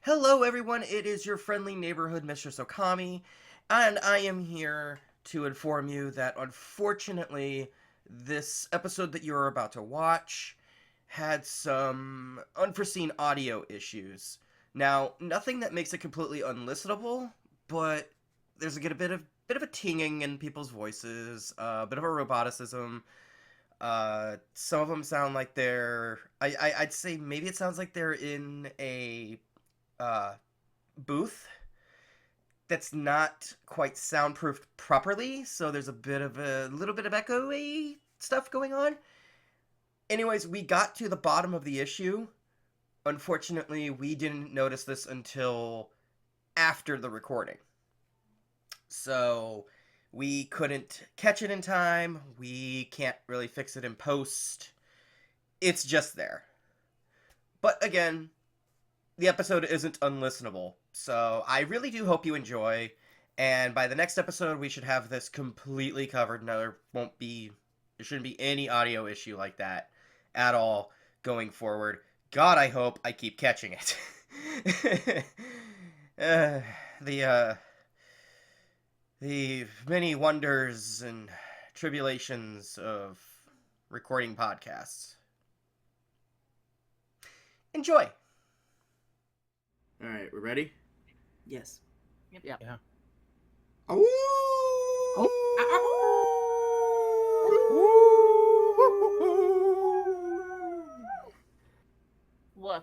Hello, everyone. It is your friendly neighborhood Mistress Ookami, and I am here to inform you that unfortunately, this episode that you're about to watch had some unforeseen audio issues. Now, nothing that makes it completely unlistenable, but there's a bit of a tinging in people's voices, a bit of a roboticism. Some of them sound like I'd say maybe it sounds like they're in a uh, booth that's not quite soundproofed properly, so there's a little bit of echoey stuff going on. Anyways, we got to the bottom of the issue. Unfortunately, we didn't notice this until after the recording. So we couldn't catch it in time. We can't really fix it in post. It's just there. But again, the episode isn't unlistenable, so I really do hope you enjoy, and by the next episode we should have this completely covered. No, there shouldn't be any audio issue like that at all going forward. God, I hope I keep catching it. uh, the many wonders and tribulations of recording podcasts. Enjoy! All right, we're ready? Yes. Yep. Yeah. Oh! Woof.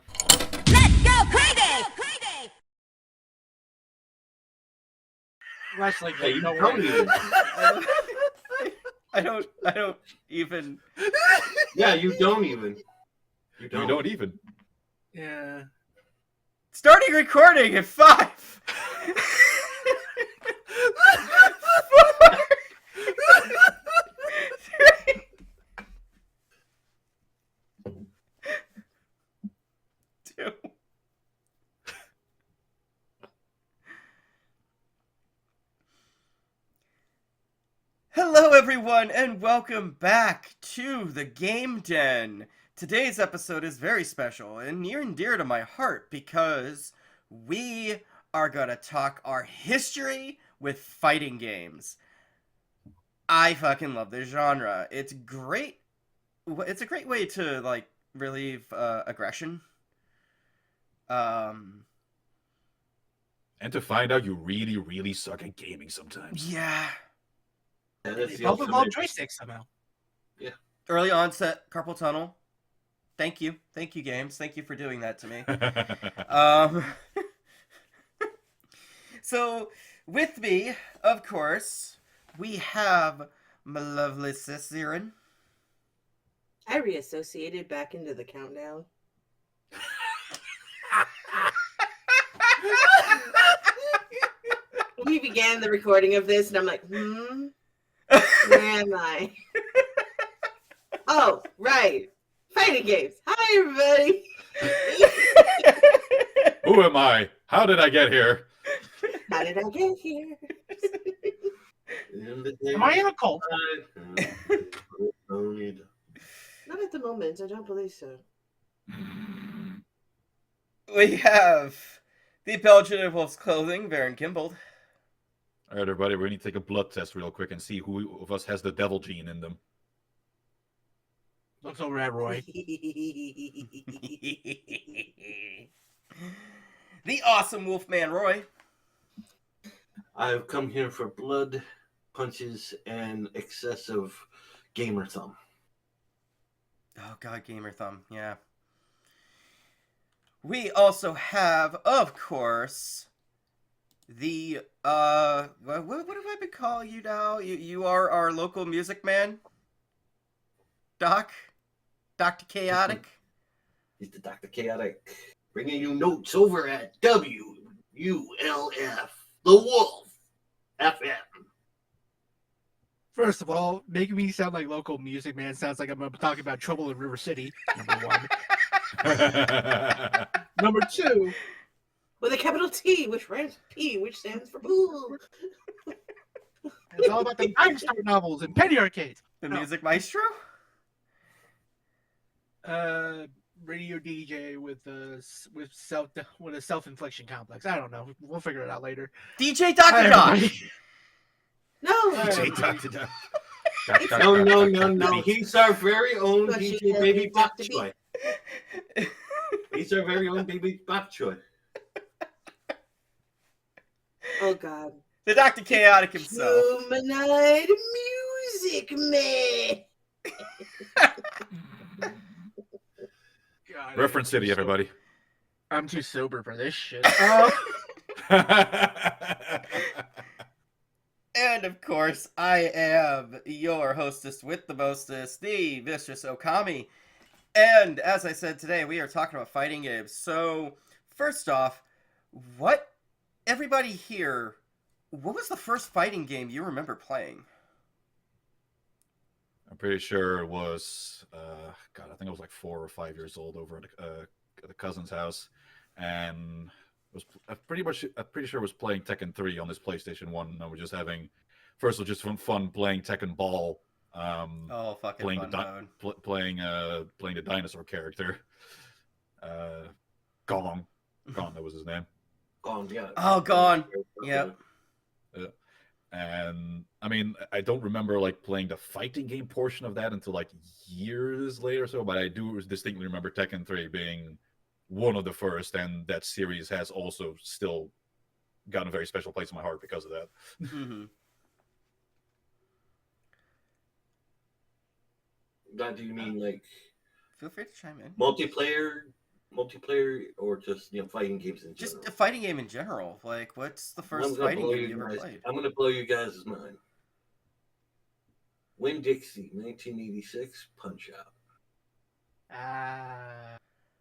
Let's go crazy! Wrestling. Hey, you no don't way. even. I don't even. Yeah, you don't even. You You don't. don't even. Yeah. Starting recording at 5. 4, 3, 2. Hello, everyone, and welcome back to the Game Den. Today's episode is very special and near and dear to my heart because we are gonna talk our history with fighting games. I fucking love this genre. It's great. It's a great way to like relieve aggression. And to find out you really, really suck at gaming sometimes. Yeah. Yeah, that's the Both of all ultimate. joysticks somehow. Early onset carpal tunnel. Thank you, games. Thank you for doing that to me. So, with me, of course, we have my lovely sis Xeiren. I reassociated back into the countdown. We began the recording of this, and I'm like, where am I? Oh, right. Fighting games. Hi, everybody. Who am I? How did I get here? How did I get here? Am I in a cult? Not at the moment. I don't believe so. We have the Belgian of Wolf's Clothing, Varren Kimbold. All right, everybody, we need to take a blood test real quick and see who of us has the devil gene in them. Looks over at Roy. The awesome Wolfman Roy. I've come here for blood, punches, and excessive gamer thumb. Oh god, Gamer Thumb, yeah. We also have, of course, the what have I been calling you now? You are our local music man, Dr. Chaotic. He's the Dr. Chaotic, bringing you notes over at WULF, The Wolf FM. First of all, making me sound like local music man sounds like I'm talking about trouble in River City. Number one. Number two, With a capital T, which rhymes with P, which stands for pool. it's all about the dinosaur novels and penny arcades. The No. Music Maestro? radio DJ with a self-infliction complex. I don't know. We'll figure it out later. DJ Hi, Dr. Doc. everybody. No. DJ Dr. Duck. No. He's our very own But DJ you Baby have Bok to be- Choy. He's our very own Baby Bok Choy. Oh God. The Dr. Chaotic himself. Humanoid music man. God, Reference City, everybody. I'm too sober for this shit. And of course, I am your hostess with the mostest, the Vicious Ookami. And as I said today, we are talking about fighting games. So, first off, everybody here, what was the first fighting game you remember playing? I'm pretty sure it was, God, I think I was like 4 or 5 years old over at a cousin's house, and I'm pretty sure I was playing Tekken 3 on this PlayStation 1, and I was just having, first of all, just fun playing Tekken Ball. Oh, fucking playing fun mode. playing the dinosaur character, Gong, that was his name. Gone, yeah. Oh, Gone. Yep. And I mean, I don't remember like playing the fighting game portion of that until like years later or so, but I do distinctly remember Tekken 3 being one of the first, and that series has also still gotten a very special place in my heart because of that. Mm-hmm. That do you mean like Feel free to chime in. multiplayer, or just fighting games in general? Just a fighting game in general. Like, what's the first fighting game you ever played? I'm gonna blow you guys' mind. Winn-Dixie, 1986, Punch Out.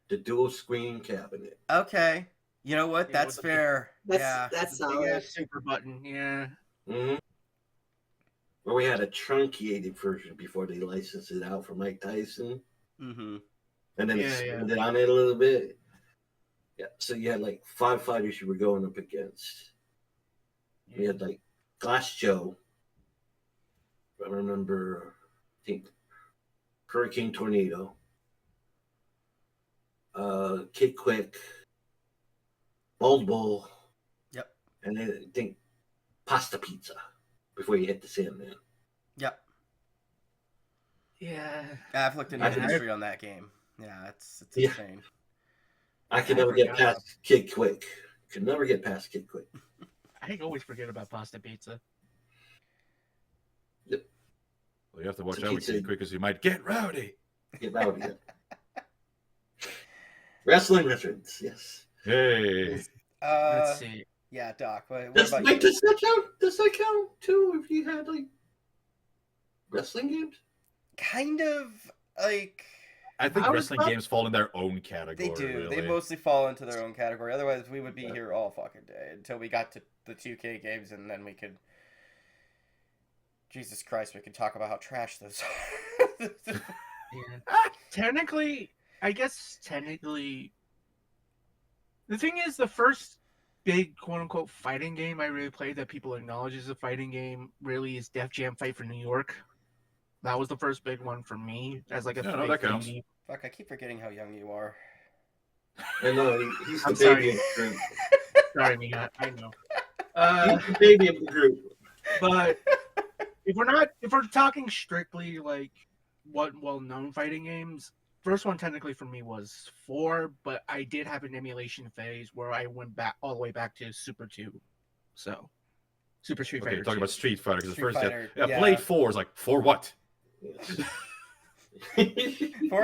The dual screen cabinet. Okay. You know what? Yeah, That's with the- fair. Yeah. That's Big solid. ass super button, yeah. Mm-hmm. Where we had a truncated version before they licensed it out for Mike Tyson. Mm-hmm. And then Yeah, expanded on it a little bit. Yeah, so you had like 5 fighters you were going up against. You had like Glass Joe. I remember, I think Hurricane Tornado. Kid Quick. Bold Bull. Yep. And then I think Pasta Pizza before you hit the Sandman. Yep. Yeah. I've looked into I- the history on that game. Yeah, it's Yeah. insane. I could I never get forgot. past Kid Quick. Could never get past Kid Quick. I always forget about pasta pizza. Well, you have to watch It's a out with pizza. Kid Quick, because you might get rowdy. Get rowdy. Wrestling veterans, yes. Hey, Let's see. Yeah, Doc. What Does about you? that count? Does that count too? If you had like wrestling games? Kind of like I think I was wrestling not- games fall in their own category. they do. Really. They mostly fall into their own category. Otherwise, we would be Yeah. here all fucking day until we got to the 2K games, and then we could. Jesus Christ, we could talk about how trash those are. Yeah. Technically, the thing is, the first big quote-unquote fighting game I really played that people acknowledge as a fighting game really is Def Jam Fight for New York. That was the first big one for me as like a Yeah, no, that counts. Fuck, I keep forgetting how young you are. And he's the I'm baby sorry. of the group. Sorry, Mika, I know. He's the baby of the group. But if we're talking strictly like what well-known fighting games, first one technically for me was 4, but I did have an emulation phase where I went back all the way back to Super 2. So Super Street Okay, Fighter you're talking 2. about Street Fighter, because at Street first, Fighter, yeah, yeah. Blade 4 is like, for what? Yes. 4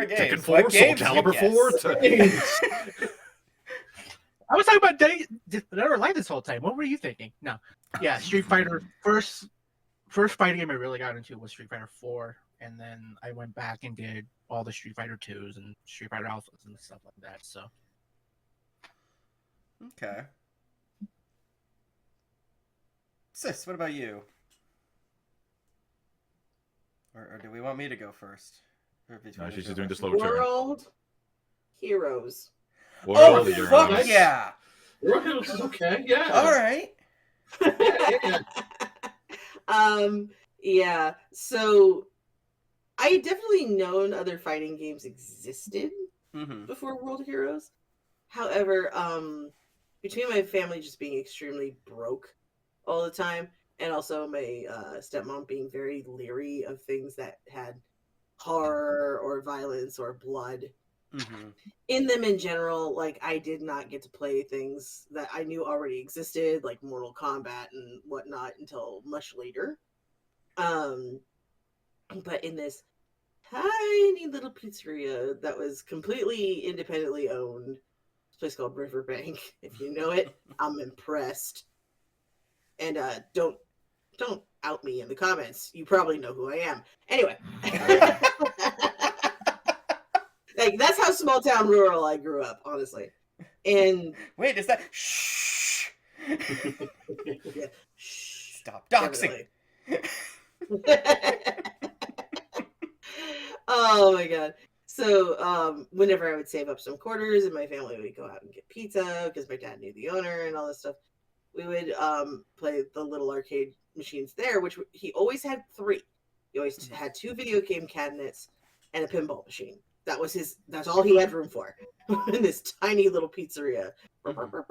games. Tekken 4, What Soul games, you Calibur guess? 4? I was talking about Dead or Alive this whole time. What were you thinking? No. Yeah, Street Fighter first fighting game I really got into was Street Fighter 4, and then I went back and did all the Street Fighter 2s and Street Fighter Alphas and stuff like that. So Okay. Sis, what about you? Or do we want me to go first? Or between No, the she's two just of doing the us? slow turn. World Heroes. Oh, World Heroes. fuck yeah! Roadhouse is okay, yeah. All right. Yeah. Yeah. So I had definitely known other fighting games existed, Mm-hmm. before World Heroes. However, between my family just being extremely broke all the time, and also my stepmom being very leery of things that had horror or violence or blood Mm-hmm. in them in general, like I did not get to play things that I knew already existed, like Mortal Kombat and whatnot, until much later. Um, but in this tiny little pizzeria that was completely independently owned, this place called Riverbank. If you know it, I'm impressed. And don't out me in the comments. You probably know who I am. Anyway. Like that's how small town rural I grew up, honestly. And Wait, is that shh? yeah, Stop doxing. Oh my god. So whenever I would save up some quarters and my family would go out and get pizza because my dad knew the owner and all this stuff, we would play the little arcade machines there, which he always had 3. He always had 2 video game cabinets and a pinball machine. That's all he had room for in this tiny little pizzeria. Somebody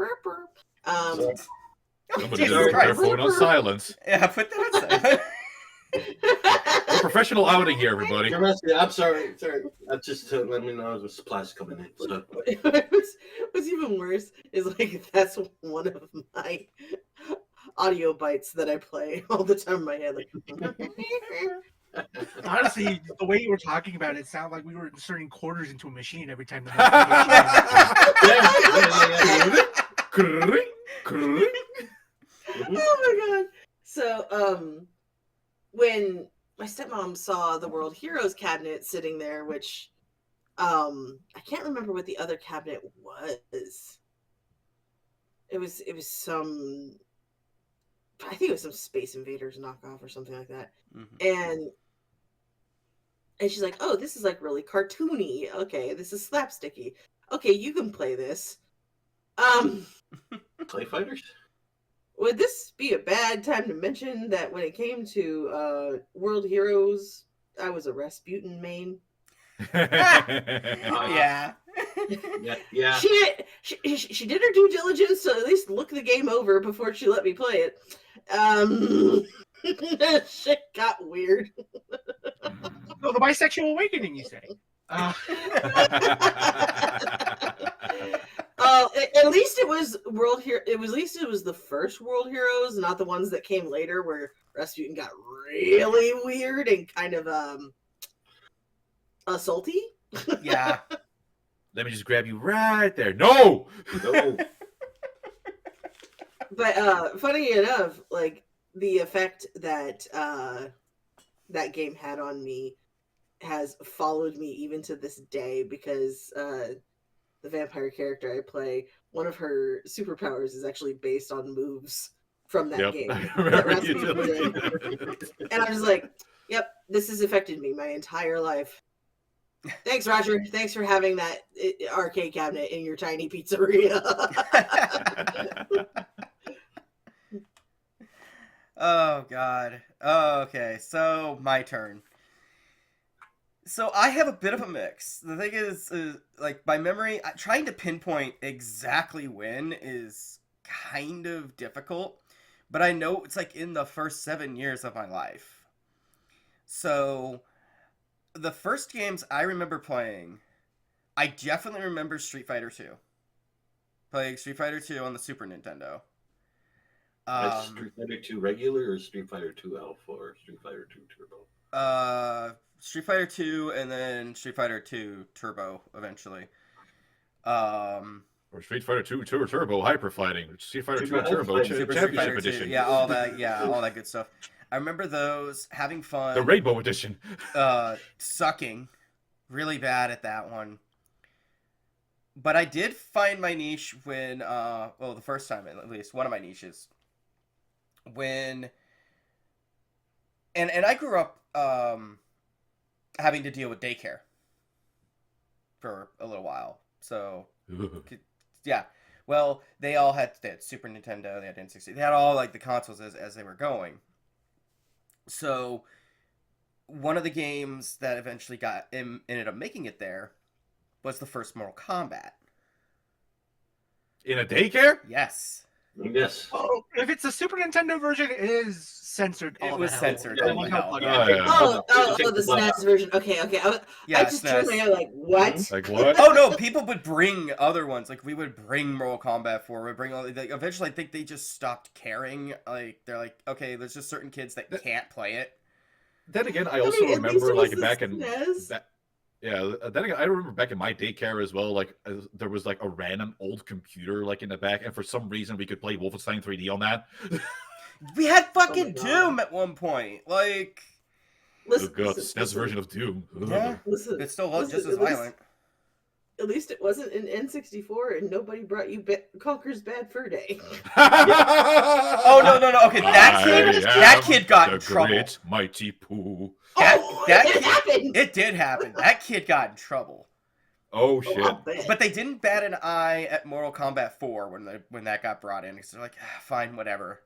just put their phone on silence. Yeah, put that on silent. We're professional outing here, everybody. I'm sorry. I just let me know the supplies coming in. So. What's even worse is like that's one of my audio bites that I play all the time in my head. Like, Honestly, the way you were talking about it sounded like we were inserting quarters into a machine every time. Oh my god! So, when my stepmom saw the World Heroes cabinet sitting there, which I can't remember what the other cabinet was. It was some, I think it was some Space Invaders knockoff or something like that. Mm-hmm. And she's like, "Oh, this is like really cartoony. Okay, this is slapsticky. Okay, you can play this." Play fighters? Would this be a bad time to mention that when it came to World Heroes, I was a Rasputin main? Yeah. Yeah. She did her due diligence to at least look the game over before she let me play it. Shit got weird. Oh, the bisexual awakening, you say? At least it was World Hero. At least it was the first World Heroes, not the ones that came later, where Rasputin got really weird and kind of assaulty. Yeah. Let me just grab you right there. No. But funny enough, like the effect that that game had on me has followed me even to this day, because the vampire character I play, one of her superpowers is actually based on moves from that game. And I'm just like, yep, this has affected me my entire life. Thanks, Roger. Thanks for having that arcade cabinet in your tiny pizzeria. Oh, God. Oh, okay, so my turn. So I have a bit of a mix. The thing is like, by memory, trying to pinpoint exactly when is kind of difficult, but I know it's like in the first 7 years of my life. So the first games I remember playing, I definitely remember Street Fighter 2. Playing Street Fighter 2 on the Super Nintendo. Street Fighter 2 regular or Street Fighter 2 Alpha or Street Fighter 2 Turbo? Street Fighter 2 and then Street Fighter 2 Turbo eventually. Or Street Fighter 2 Turbo Hyper Fighting, Street Fighter 2 Turbo Super Championship Fighter 2. Edition. Yeah, all that good stuff. I remember those, having fun. The Rainbow Edition. Sucking really bad at that one. But I did find my niche when the first time, at least one of my niches, when and I grew up having to deal with daycare for a little while. So yeah, well, they had Super Nintendo, they had N64, they had all like the consoles as they were going. So one of the games that eventually ended up making it there was the first Mortal Kombat. In a daycare? Yes. Yes. Oh, if it's a Super Nintendo version, it is censored. It all was the hell. censored Yeah, all the no hell. plug. Oh, yeah. The SNES version. Okay. I Yeah, just SNES. turned my head like, what? Like what? Oh no, people would bring other ones. Like we would bring Mortal Kombat 4. We'd bring all. Like, eventually, I think they just stopped caring. Like they're like, okay, there's just certain kids that can't play it. Then again, I I also mean, at least remember it was like the back in SNES. yeah. Then again, I remember back in my daycare as well. Like there was like a random old computer like in the back, and for some reason we could play Wolfenstein 3D on that. We had fucking God. Doom at one point. Like, Oh god, the SNES version of Doom. Ugh. yeah, Listen, it's still listen, just as violent. At least it wasn't an N64, and nobody brought you Conker's Bad Fur Day. Oh no. Okay, that kid got in the trouble. Great Mighty Pooh. It happened. It did happen. That kid got in trouble. Oh Oh, shit. I'll bet. But they didn't bat an eye at Mortal Kombat 4 when that got brought in. Because they're like, fine, whatever.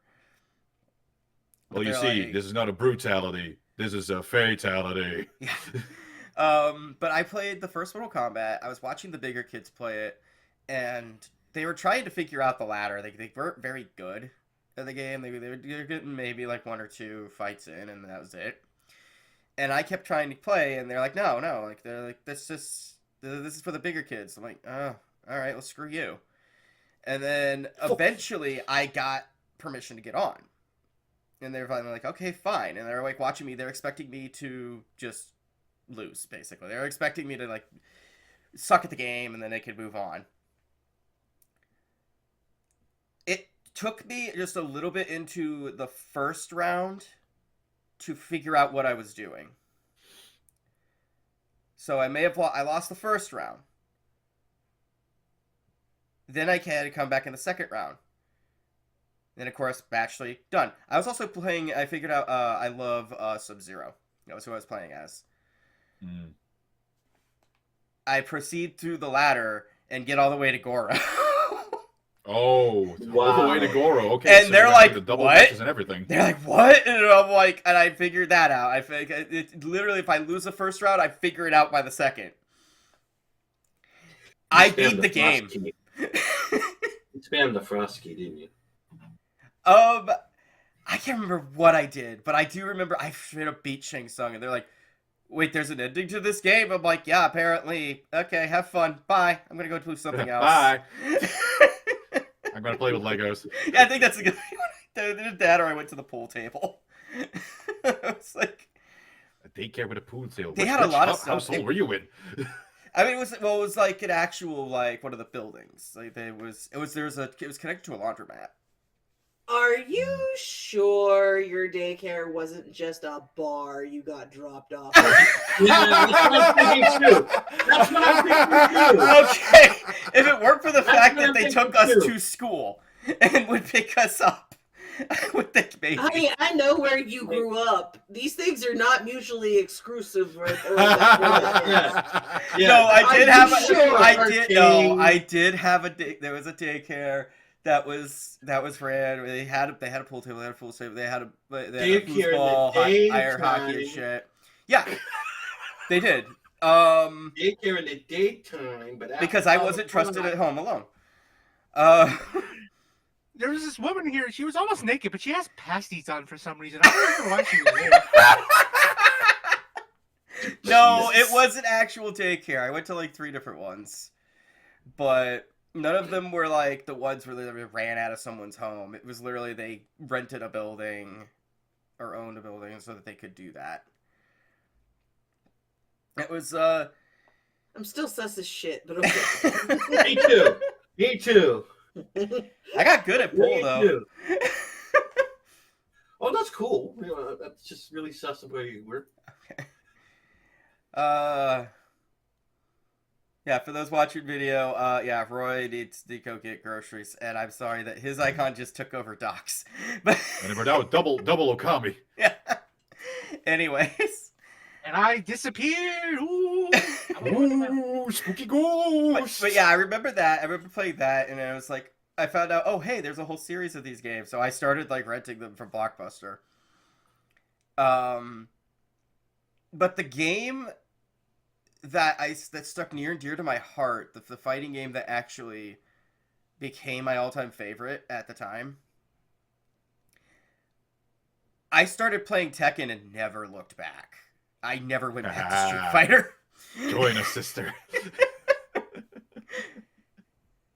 But Well, you they're see, like- this is not a brutality. This is a fatality. Yeah. But I played the first Mortal Kombat. I was watching the bigger kids play it, and they were trying to figure out the ladder. They weren't very good at the game. They were getting maybe like 1 or 2 fights in, and that was it. And I kept trying to play, and they're like, no. Like they're like, this is for the bigger kids. I'm like, oh, all right, well, screw you. And then eventually, I got permission to get on. And they're finally like, okay, fine. And they're like watching me. They're expecting me to just lose, basically. They're expecting me to like suck at the game and then they could move on. It took me just a little bit into the first round to figure out what I was doing. So I lost the first round. Then I had to come back in the second round. Then, of course, Batchley, done. I was also playing, I figured out, I love Sub-Zero. That was who I was playing as. Mm. I proceed through the ladder and get all the way to Goro. Oh, Wow. all the way to Goro. Okay, And so they're you like, the double "What?" matches and everything. They're like, what? And I'm like, and I figured that out. I think it literally, if I lose the first round, I figure it out by the second. I beat the game. You spammed the frost key, didn't you? I can't remember what I did, but I do remember I straight up beat Shang Tsung, and they're like, wait, there's an ending to this game? I'm like, yeah, apparently. Okay, have fun. Bye. I'm gonna go do something else. Bye. I'm gonna play with Legos. Yeah, I think that's a good Either that or I went to the pool table. It's like, A daycare with a pool table. They had a lot of stuff. household were you in? I mean, it was like an actual, like, one of the buildings. Like, it was connected to a laundromat. Are you sure your daycare wasn't just a bar you got dropped off? Yeah, that's what I'm thinking too. That's what I'm thinking too. Okay, if it weren't for the fact what that I'm they thinking took us too. to school and would pick us up, I would think maybe. Honey, I know where you grew up. These things are not mutually exclusive. Yeah. No, I did Are have you a. sure, I did no. King? I did have a. There was a daycare that was ran. They had a pool table. They had a full table. They had a Daycare in the foosball, air hockey and daytime. shit. Yeah, they did. Daycare in the daytime, but Because I wasn't trusted at home alone. There was this woman here. She was almost naked, but she has pasties on for some reason. I don't know why she was there. No, it was an actual daycare. I went to like 3 different ones, but none of them were like the ones where they ran out of someone's home. It was literally they rented a building or owned a building so that they could do that. It was I'm still sus as shit, but okay. Me too. Me too. I got good at pool Me though. too. Oh, that's cool. You know, that's just really sus of where you were. Yeah, for those watching video, yeah, Roy needs to go get groceries, and I'm sorry that his icon just took over Doc's. But And we're now double Ookami. yeah. Anyways. And I disappeared. Ooh. Ooh, spooky ghost. But yeah, I remember that. I remember playing that, and I was like, I found out, oh, hey, there's a whole series of these games. So I started, like, renting them from Blockbuster. But the game that stuck near and dear to my heart, the fighting game that actually became my all-time favorite at the time. I started playing Tekken and never looked back. I never went back to Street Fighter. Join us, sister.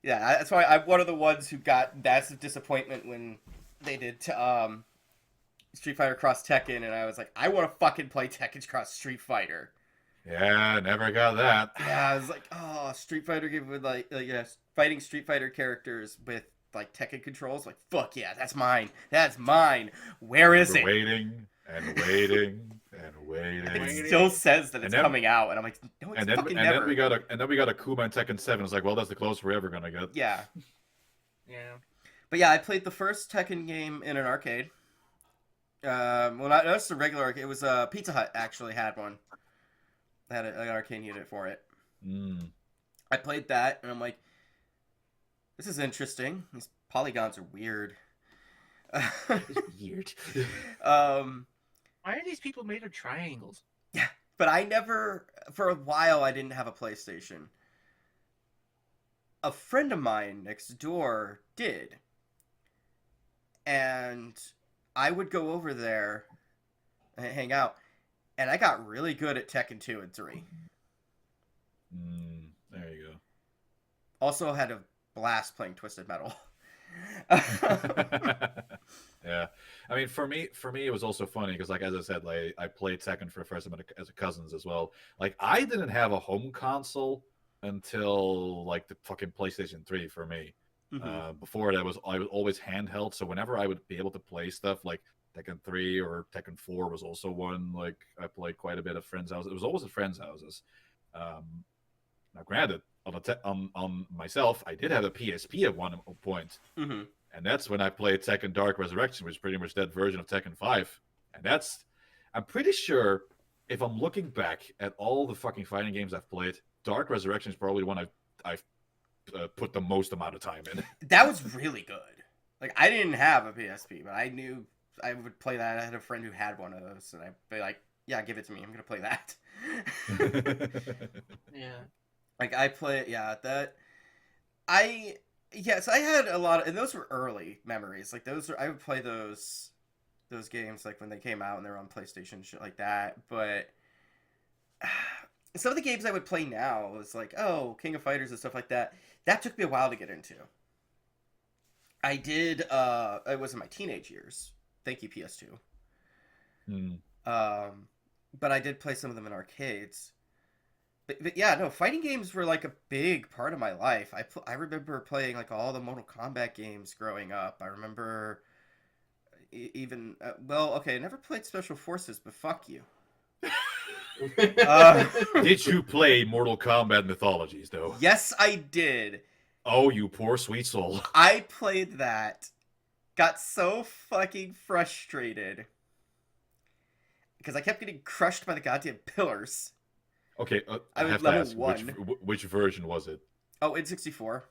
Yeah, that's why I'm one of the ones who got massive disappointment when they did Street Fighter Cross Tekken, and I was like, I want to fucking play Tekken Cross Street Fighter. Yeah, never got that. Yeah, I was like, oh, Street Fighter game with fighting Street Fighter characters with like Tekken controls. Like, fuck yeah, that's mine. That's mine. Where is it? Waiting and waiting and waiting. It still says that it's coming out, and I'm like, no, it's fucking never. And then we got a Kuma and Tekken 7. It's like, well, that's the closest we're ever gonna get. Yeah. Yeah. But yeah, I played the first Tekken game in an arcade. Well, not just a regular arcade. It was Pizza Hut actually had one. They had an arcade unit for it. Mm. I played that, and I'm like, this is interesting. These polygons are weird. It's weird. Why are these people made of triangles? Yeah, but I never, for a while, I didn't have a PlayStation. A friend of mine next door did. And I would go over there and hang out. And I got really good at Tekken 2 and 3. There you go. Also had a blast playing Twisted Metal. Yeah, I mean, for me, it was also funny because, like, as I said, like, I played Tekken for the first time as a cousins as well. Like, I didn't have a home console until like the fucking PlayStation 3 for me. Mm-hmm. Before that, I was always handheld, so whenever I would be able to play stuff like Tekken 3 or Tekken 4 was also one. Like, I played quite a bit at friends' houses. It was always at friends' houses. Now, granted, on myself, I did have a PSP at one point. Mm-hmm. And that's when I played Tekken Dark Resurrection, which is pretty much that version of Tekken 5. And I'm pretty sure, if I'm looking back at all the fucking fighting games I've played, Dark Resurrection is probably the one I've put the most amount of time in. That was really good. Like, I didn't have a PSP, but I knew I would play that. I had a friend who had one of those, and I'd be like, yeah, give it to me. I'm going to play that. Yeah. Like, I play, yeah, that... Yes, I had a lot of, and those were early memories. Like, I would play those games, like, when they came out and they were on PlayStation and shit like that. But some of the games I would play now was like, oh, King of Fighters and stuff like that. That took me a while to get into. I did, it was in my teenage years. Thank you, PS2. But I did play some of them in arcades. But yeah, no, fighting games were like a big part of my life. I remember playing like all the Mortal Kombat games growing up. I remember even, I never played Special Forces, but fuck you. Did you play Mortal Kombat Mythologies, though? Yes, I did. Oh, you poor sweet soul. I played that. Got so fucking frustrated. Because I kept getting crushed by the goddamn pillars. Okay, I was have to level ask, 1. which version was it? Oh, N64.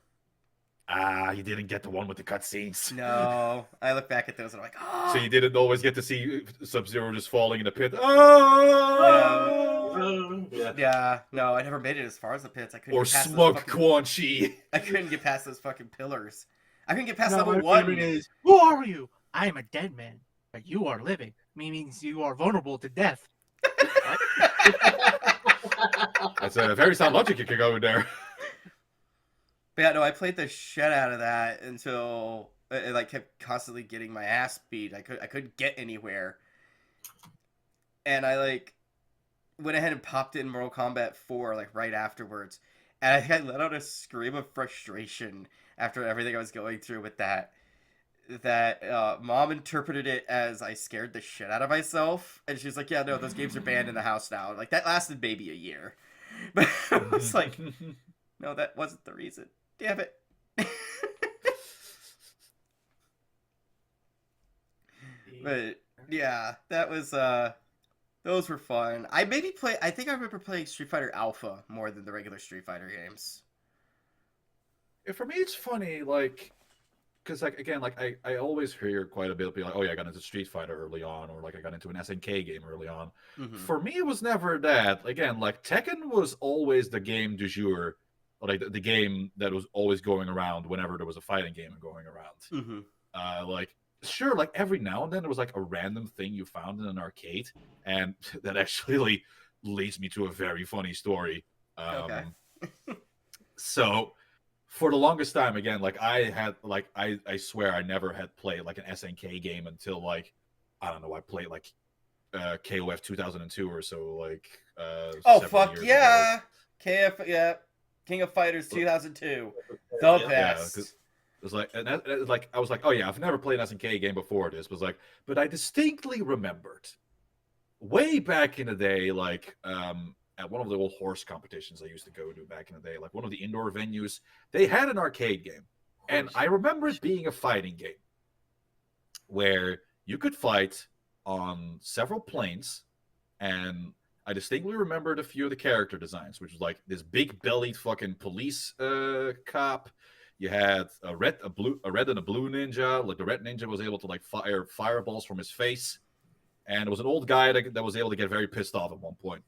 You didn't get the one with the cutscenes. No, I look back at those and I'm like, oh. So you didn't always get to see Sub-Zero just falling in the pit. Oh! Yeah, no, I never made it as far as the pits. I couldn't. Or get past Smug those fucking... Quan Chi. I couldn't get past those fucking pillars. I couldn't get past No, level my 1. favorite is, who are you? I am a dead man, but you are living. Means you are vulnerable to death. That's a very sound logic you could go in there. But yeah, no, I played the shit out of that until it like kept constantly getting my ass beat. I couldn't get anywhere, and I like went ahead and popped in Mortal Kombat 4 like right afterwards, and I let out a scream of frustration after everything I was going through with that. Mom interpreted it as I scared the shit out of myself, and she's like, "Yeah, no, those games are banned in the house now." Like that lasted maybe a year, but I was like, "No, that wasn't the reason." Damn it. But yeah, that was those were fun. I think I remember playing Street Fighter Alpha more than the regular Street Fighter games. For me, it's funny, like, because like again, like I always hear quite a bit of people like, oh yeah, I got into Street Fighter early on, or like I got into an SNK game early on. Mhm. For me, it was never that. Again, like Tekken was always the game du jour, or like the game that was always going around whenever there was a fighting game going around. Like sure, like every now and then there was like a random thing you found in an arcade, and that actually leads me to a very funny story. Okay. So for the longest time, again, like I had like I swear I never had played like an SNK game until like I don't know, I played like KOF 2002 or so, like Oh several fuck years yeah, KF yeah, King of Fighters 2002, the Yeah. best. it was like, and like I was like, oh yeah, I've never played an SNK game before this. Was like, but I distinctly remembered way back in the day, like at one of the old horse competitions I used to go to back in the day, like one of the indoor venues, they had an arcade game, and I remember it being a fighting game where you could fight on several planes, and I distinctly remembered a few of the character designs, which was like this big bellied fucking police cop. You had a red and a blue ninja. Like the red ninja was able to like fire fireballs from his face, and there was an old guy that was able to get very pissed off at one point.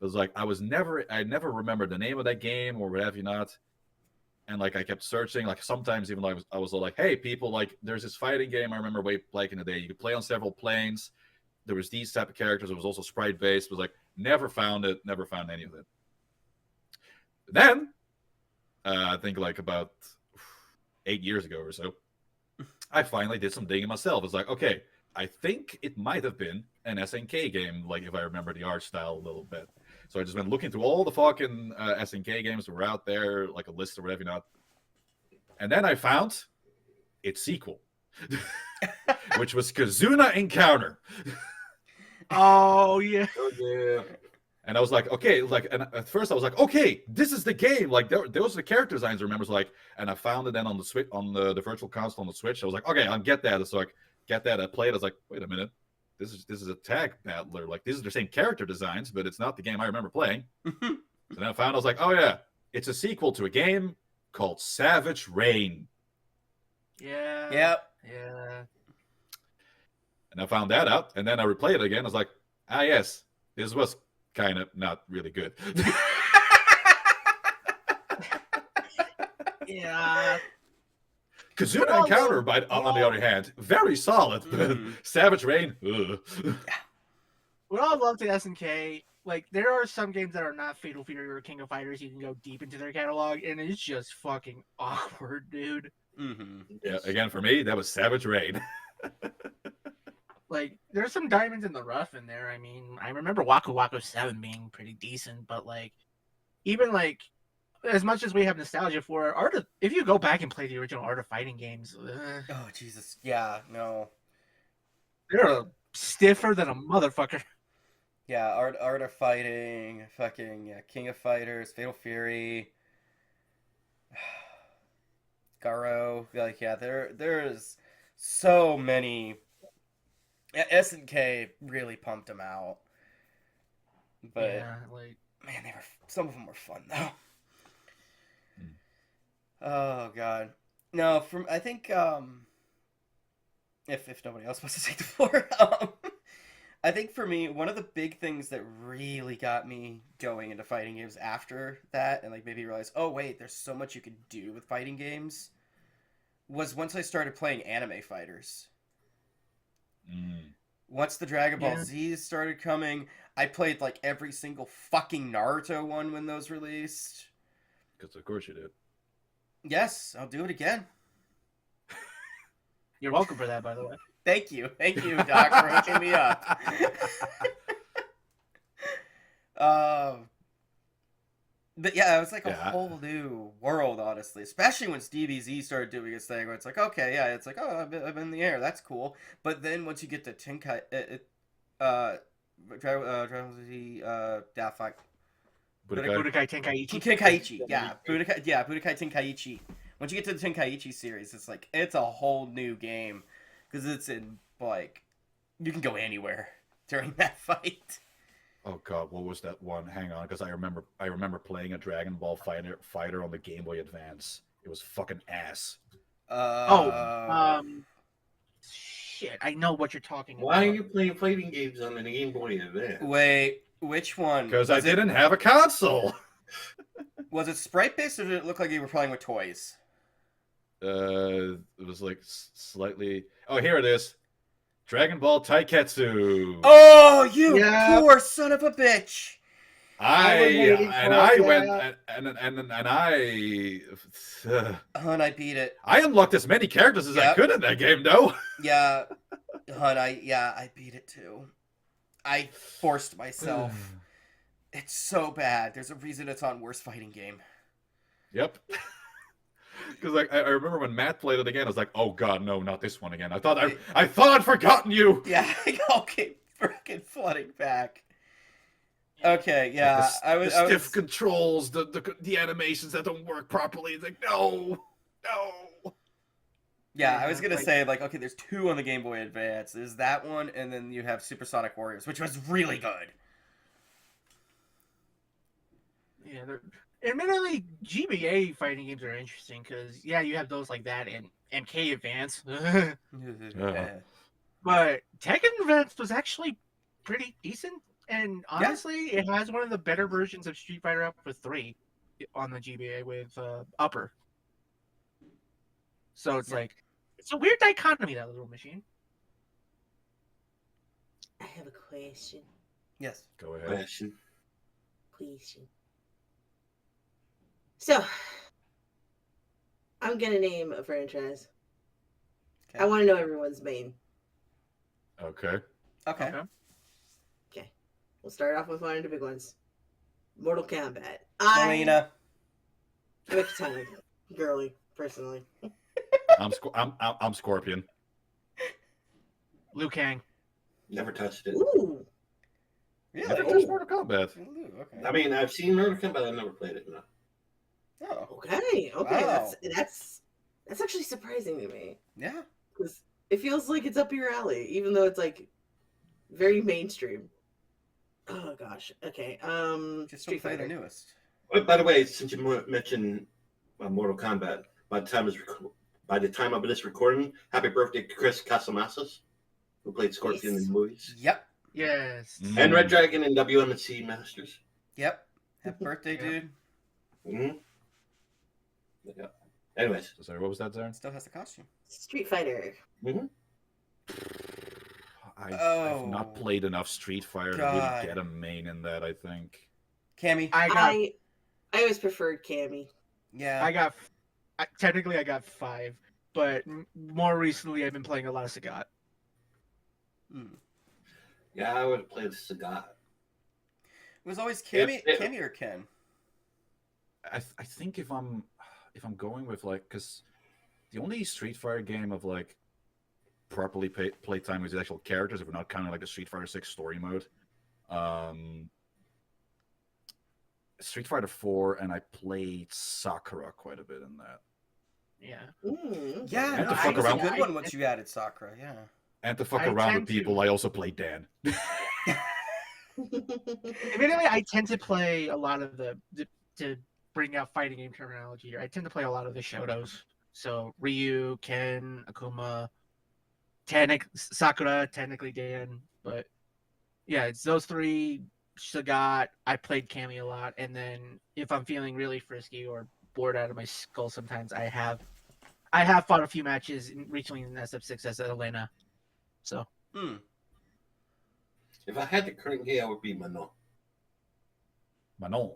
It was like I never remembered the name of that game or what have you not. And like I kept searching, like sometimes even like I was like, hey people, like there's this fighting game I remember way back in the day. You could play on several planes. There was these type of characters. It was also sprite based. It was like never found it, never found any of it. Then I think like about 8 years ago or so, I finally did some digging myself. It's like, okay, I think it might have been an SNK game, like if I remember the art style a little bit. So I just went looking through all the fucking SNK games that were out there, like a list or whatever not. And then I found its sequel, which was Kazuna Encounter. Oh yeah. Oh yeah. And I was like, okay, like, and at first I was like, okay, this is the game. Like, those are the character designs. I remember, like, and I found it then on the Switch, on the virtual console on the Switch. I was like, okay, I'll get that. So I get that. I played. I was like, wait a minute, this is a tag battler. Like, these are the same character designs, but it's not the game I remember playing. And then I found, I was like, oh yeah, it's a sequel to a game called Savage Rain. Yeah. Yep. Yeah. And I found that out, and then I replayed it again. I was like, ah yes, this was kind of not really good. Yeah. Kazuna Encounter, on the other hand, very solid. Mhm. Savage Rain, ugh. What I love to SNK, like there are some games that are not Fatal Fury or King of Fighters. You can go deep into their catalog, and it's just fucking awkward, dude. Yeah, again for me, that was Savage Rain. Like there's some diamonds in the rough in there. I mean, I remember Waku Waku 7 being pretty decent, but like even like as much as we have nostalgia for art of, if you go back and play the original Art of Fighting games, Oh Jesus, yeah, no, they're stiffer than a motherfucker. yeah, Art of Fighting, fucking yeah, King of Fighters, Fatal Fury, Garo, like yeah, there's so many. SNK really pumped them out, but Yeah, like man, some of them were fun though. Oh god, no, I think if nobody else wants to take the floor, I think for me one of the big things that really got me going into fighting games after that, and like maybe realize, oh wait, there's so much you could do with fighting games, was once I started playing anime fighters. Once the Dragon Ball Z's started coming, I played like every single fucking Naruto one when those released. Because of course you did. Yes, I'll do it again. you're welcome for that, by the way. Thank you, Doc, for hooking me up. But yeah, it was like a whole new world, honestly. Especially when DBZ started doing his thing, where it's like, okay, yeah, it's like, oh, I'm in the air, that's cool. But then once you get to Dragon Ball Z, Daft Fight, Budokai Tenkaichi. Tenkaichi, yeah, Budokai Tenkaichi. Once you get to the Tenkaichi series, it's like it's a whole new game because it's in like you can go anywhere during that fight. Oh god, what was that one? Hang on, because I remember playing a Dragon Ball fighter on the Game Boy Advance. It was fucking ass. Shit, I know what you're talking about. Why are you playing fighting games on the Game Boy Advance? Wait, which one? Because I Was it- didn't have a console. Was it sprite based, or did it look like you were playing with toys? It was like slightly. Oh, here it is. Dragon Ball Taiketsu. Oh, you Yeah. poor son of a bitch! I was waiting for and it, I yeah. went and Hun, I beat it. I unlocked as many characters as I Yep. could in that game, though. Yeah, hun, I beat it too. I forced myself. It's so bad. There's a reason it's on worst fighting game. Yep. Because like I remember when Matt played it again, I was like, "Oh God, no, not this one again." I thought I'd forgotten you. Yeah, I all came freaking flooding back. Okay, yeah, Like I the was stiff controls, the animations that don't work properly. It's like no. Yeah, I was Yeah, gonna like- say, like, okay, there's two on the Game Boy Advance. There's that one, and then you have Supersonic Warriors, which was really good. Yeah, admittedly, GBA fighting games are interesting because you have those like that and MK Advance, but Tekken Advance was actually pretty decent. And honestly, it has one of the better versions of Street Fighter Alpha 3 on the GBA with Upper. So it's like it's a weird dichotomy, that little machine. I have a question. Yes. Go ahead. Question. Please. So, I'm gonna name a franchise. Okay. I want to know everyone's main. Okay. Okay. Okay. We'll start off with one of the big ones. Mortal Kombat. Melina. I'm a Katana girly, personally. I'm Scorpion. Liu Kang. Never touched it. Ooh. Really? Never touched Mortal Kombat. Ooh, okay. I mean, I've seen Mortal Kombat, I've never played it. No. Oh, Okay. Okay. Wow. That's actually surprising to me yeah. because it feels like it's up your alley, even though it's like very mainstream. Oh gosh. Okay. Just don't play the newest. By the way, since you mentioned Mortal Kombat, by the time of this recording, happy birthday to Chris Casamasas, who played Scorpion in the movies, Yep. Yes. Mm. and Red Dragon in WMC Masters. Yep. Happy birthday, Yep. dude. Mm-hmm. Yeah. Anyways, Sorry, what was that, Zaren? Still has the costume. Street Fighter. I've Oh, not played enough Street Fighter to God. really get a main in that, I think. Cammy. I always preferred Cammy. Yeah. technically I got 5, but more recently I've been playing a lot of Sagat. Hmm. yeah, I would have played Sagat. It was always Cammy, If- Cammy or Ken. I think if I'm going with like, because the only Street Fighter game of like properly playtime with the actual characters, if we're not counting like the Street Fighter 6 story mode, Street Fighter 4, and I played Sakura quite a bit in that. Yeah. Yeah, And no, to fuck it was around- a good one once you added Sakura. Yeah. And to fuck I around tend with people, to- I also played Dan. Admittedly, I tend to play a lot of the to bring out fighting game terminology here. I tend to play a lot of the Shotos. So Ryu, Ken, Akuma, Sakura, technically Dan, but yeah, it's those 3. Sagat. I played Cammy a lot, and then if I'm feeling really frisky or bored out of my skull, sometimes I have fought a few matches recently in SF6 as Elena. So Hmm. If I had the current game, I would be Manon. Manon.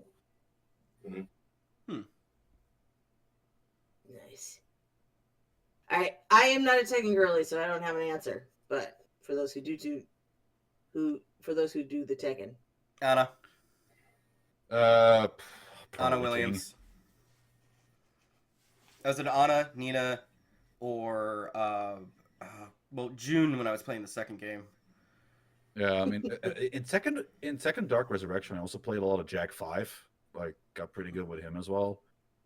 Nice. I am not a Tekken girly, so I don't have an answer. But for those who do the Tekken, Anna. Anna Anna Williams. Was it Anna, Nina, or well, June when I was playing the second game? Yeah, I mean, in second Dark Resurrection, I also played a lot of Jack 5. Like, got pretty good with him as well.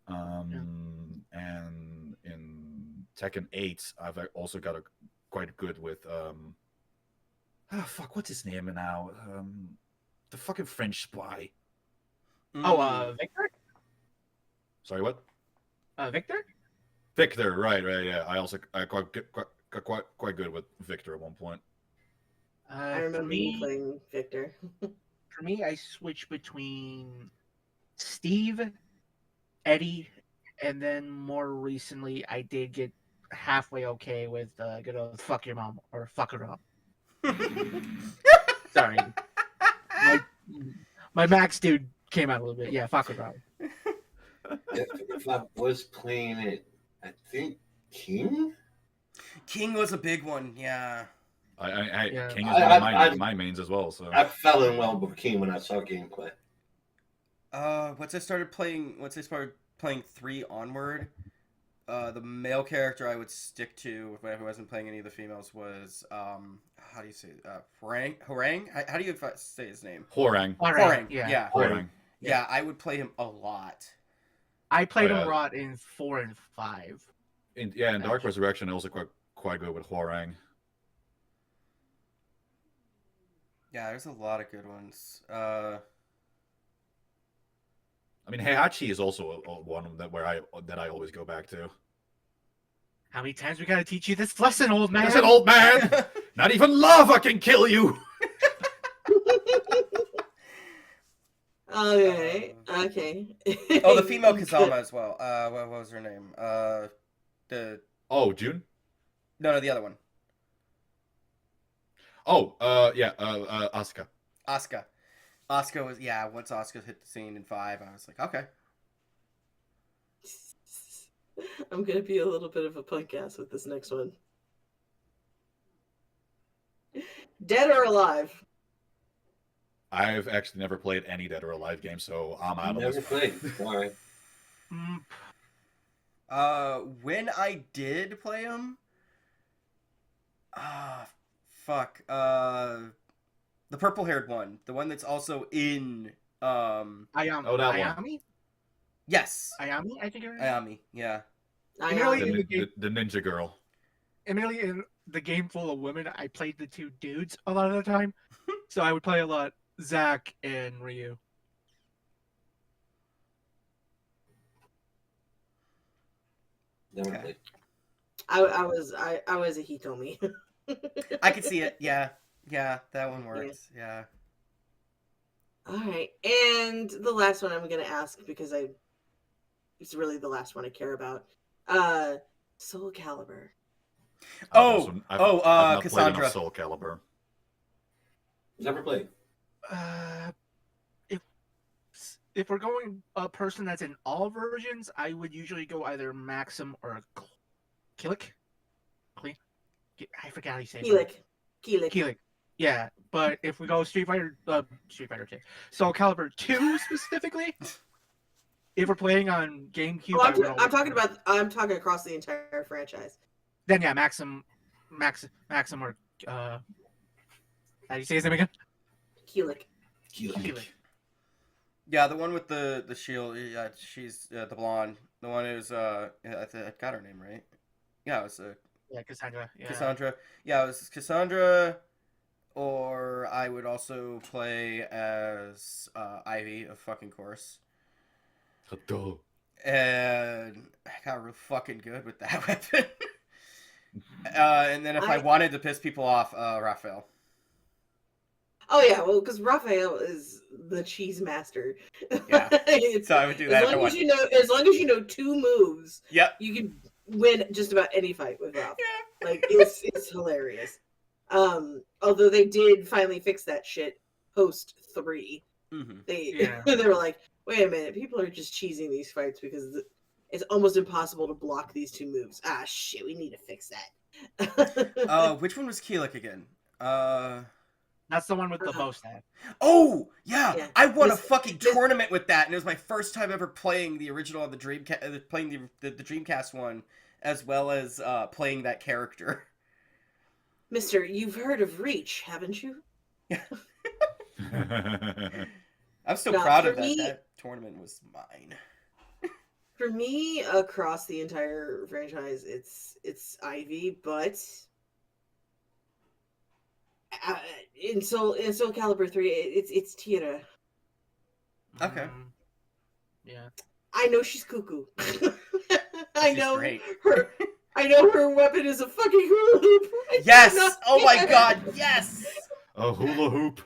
And in Tekken 8, I've also got quite good with what's his name now? The fucking French spy. Mm. Victor? Sorry, what? Victor? Victor, right, yeah. I quite good with Victor at one point. I For remember you me, playing Victor. I switched between Steve, Eddie, and then more recently, I did get halfway okay with good old fuck your mom or fuck her up. Sorry, my Max dude came out a little bit. Yeah, fuck her up. If I was playing it, I think King. King was a big one, yeah. Yeah. King is one of my mains as well. So I fell in love with King when I saw gameplay. Once I started playing 3 onward, the male character I would stick to if I wasn't playing any of the females was how do you say Horang? How do you say his name? Horang. Horang. Yeah. Horang. Yeah, I would play him a lot. I played Oh, him yeah. a lot in 4 and 5. In Dark Resurrection, I also quite good with Horang. Yeah, there's a lot of good ones. I mean, Heihachi is also one that I always go back to. How many times we gotta teach you this lesson, old man? I said, old man, not even lava can kill you. Okay. Oh, the female Kazama as well. What was her name? June. No, the other one. Asuka. Asuka. Asuka was once Asuka hit the scene in 5, I was like, okay. I'm gonna be a little bit of a punk ass with this next one. Dead or alive? I've actually never played any Dead or Alive game, so I'm out of Never this. played. Why? When I did play him, fuck. The purple-haired one, the one that's also in Ayami. Oh, that one. Ayami? Yes, Ayami, I think her name. Ayami. Yeah. Ayami. The ninja girl. Admittedly, in the game full of women, I played the 2 dudes a lot of the time. So I would play a lot Zach and Ryu. Never Okay. played. I was a Hitomi. I could see it. Yeah, that one works. Yeah. All right, and the last one I'm gonna ask because it's really the last one I care about. Soul Calibur. Oh, I've not played Cassandra. enough Soul Calibur. Never played. If we're going a person that's in all versions, I would usually go either Maxim or Kilik. I forgot how you say it. Keelik. Yeah, but if we go Street Fighter 2, Soul Calibur 2 specifically, if we're playing on GameCube, Oh, I'm talking across the entire franchise. Then yeah, Maxim or how do you say his name again? Keelik. Keelik. Yeah, the one with the shield. Yeah, she's the blonde. The one who's I got her name right. Yeah, it was Cassandra. Yeah. Cassandra. Yeah, it was Cassandra. Or I would also play as Ivy, of fucking course. And I got real fucking good with that weapon. And then if I wanted to piss people off, Raphael. Oh yeah, well, because Raphael is the cheese master. Yeah. So I would do that. As long as you know 2 moves, Yep. you can win just about any fight with Raph. Yeah. Like it's hilarious. Although they did finally fix that shit post 3. Mm-hmm. They were like, wait a minute, people are just cheesing these fights because it's almost impossible to block these 2 moves. Ah shit, we need to fix that. Which one was Keelik again? That's the one with the bow stab. Oh, yeah. I won a This- fucking tournament with that, and it was my first time ever playing the original on the Dreamcast, playing the Dreamcast one, as well as playing that character. Mister, you've heard of Reach, haven't you? I'm still No, proud for of that. me- That tournament was mine. For me, across the entire franchise, it's Ivy, but in Soul Calibur 3, it's Tira. Okay. Yeah. I know she's cuckoo. I She's know great. her weapon is a fucking hula hoop. I Yes! cannot Oh my stand it. god, yes! A hula hoop.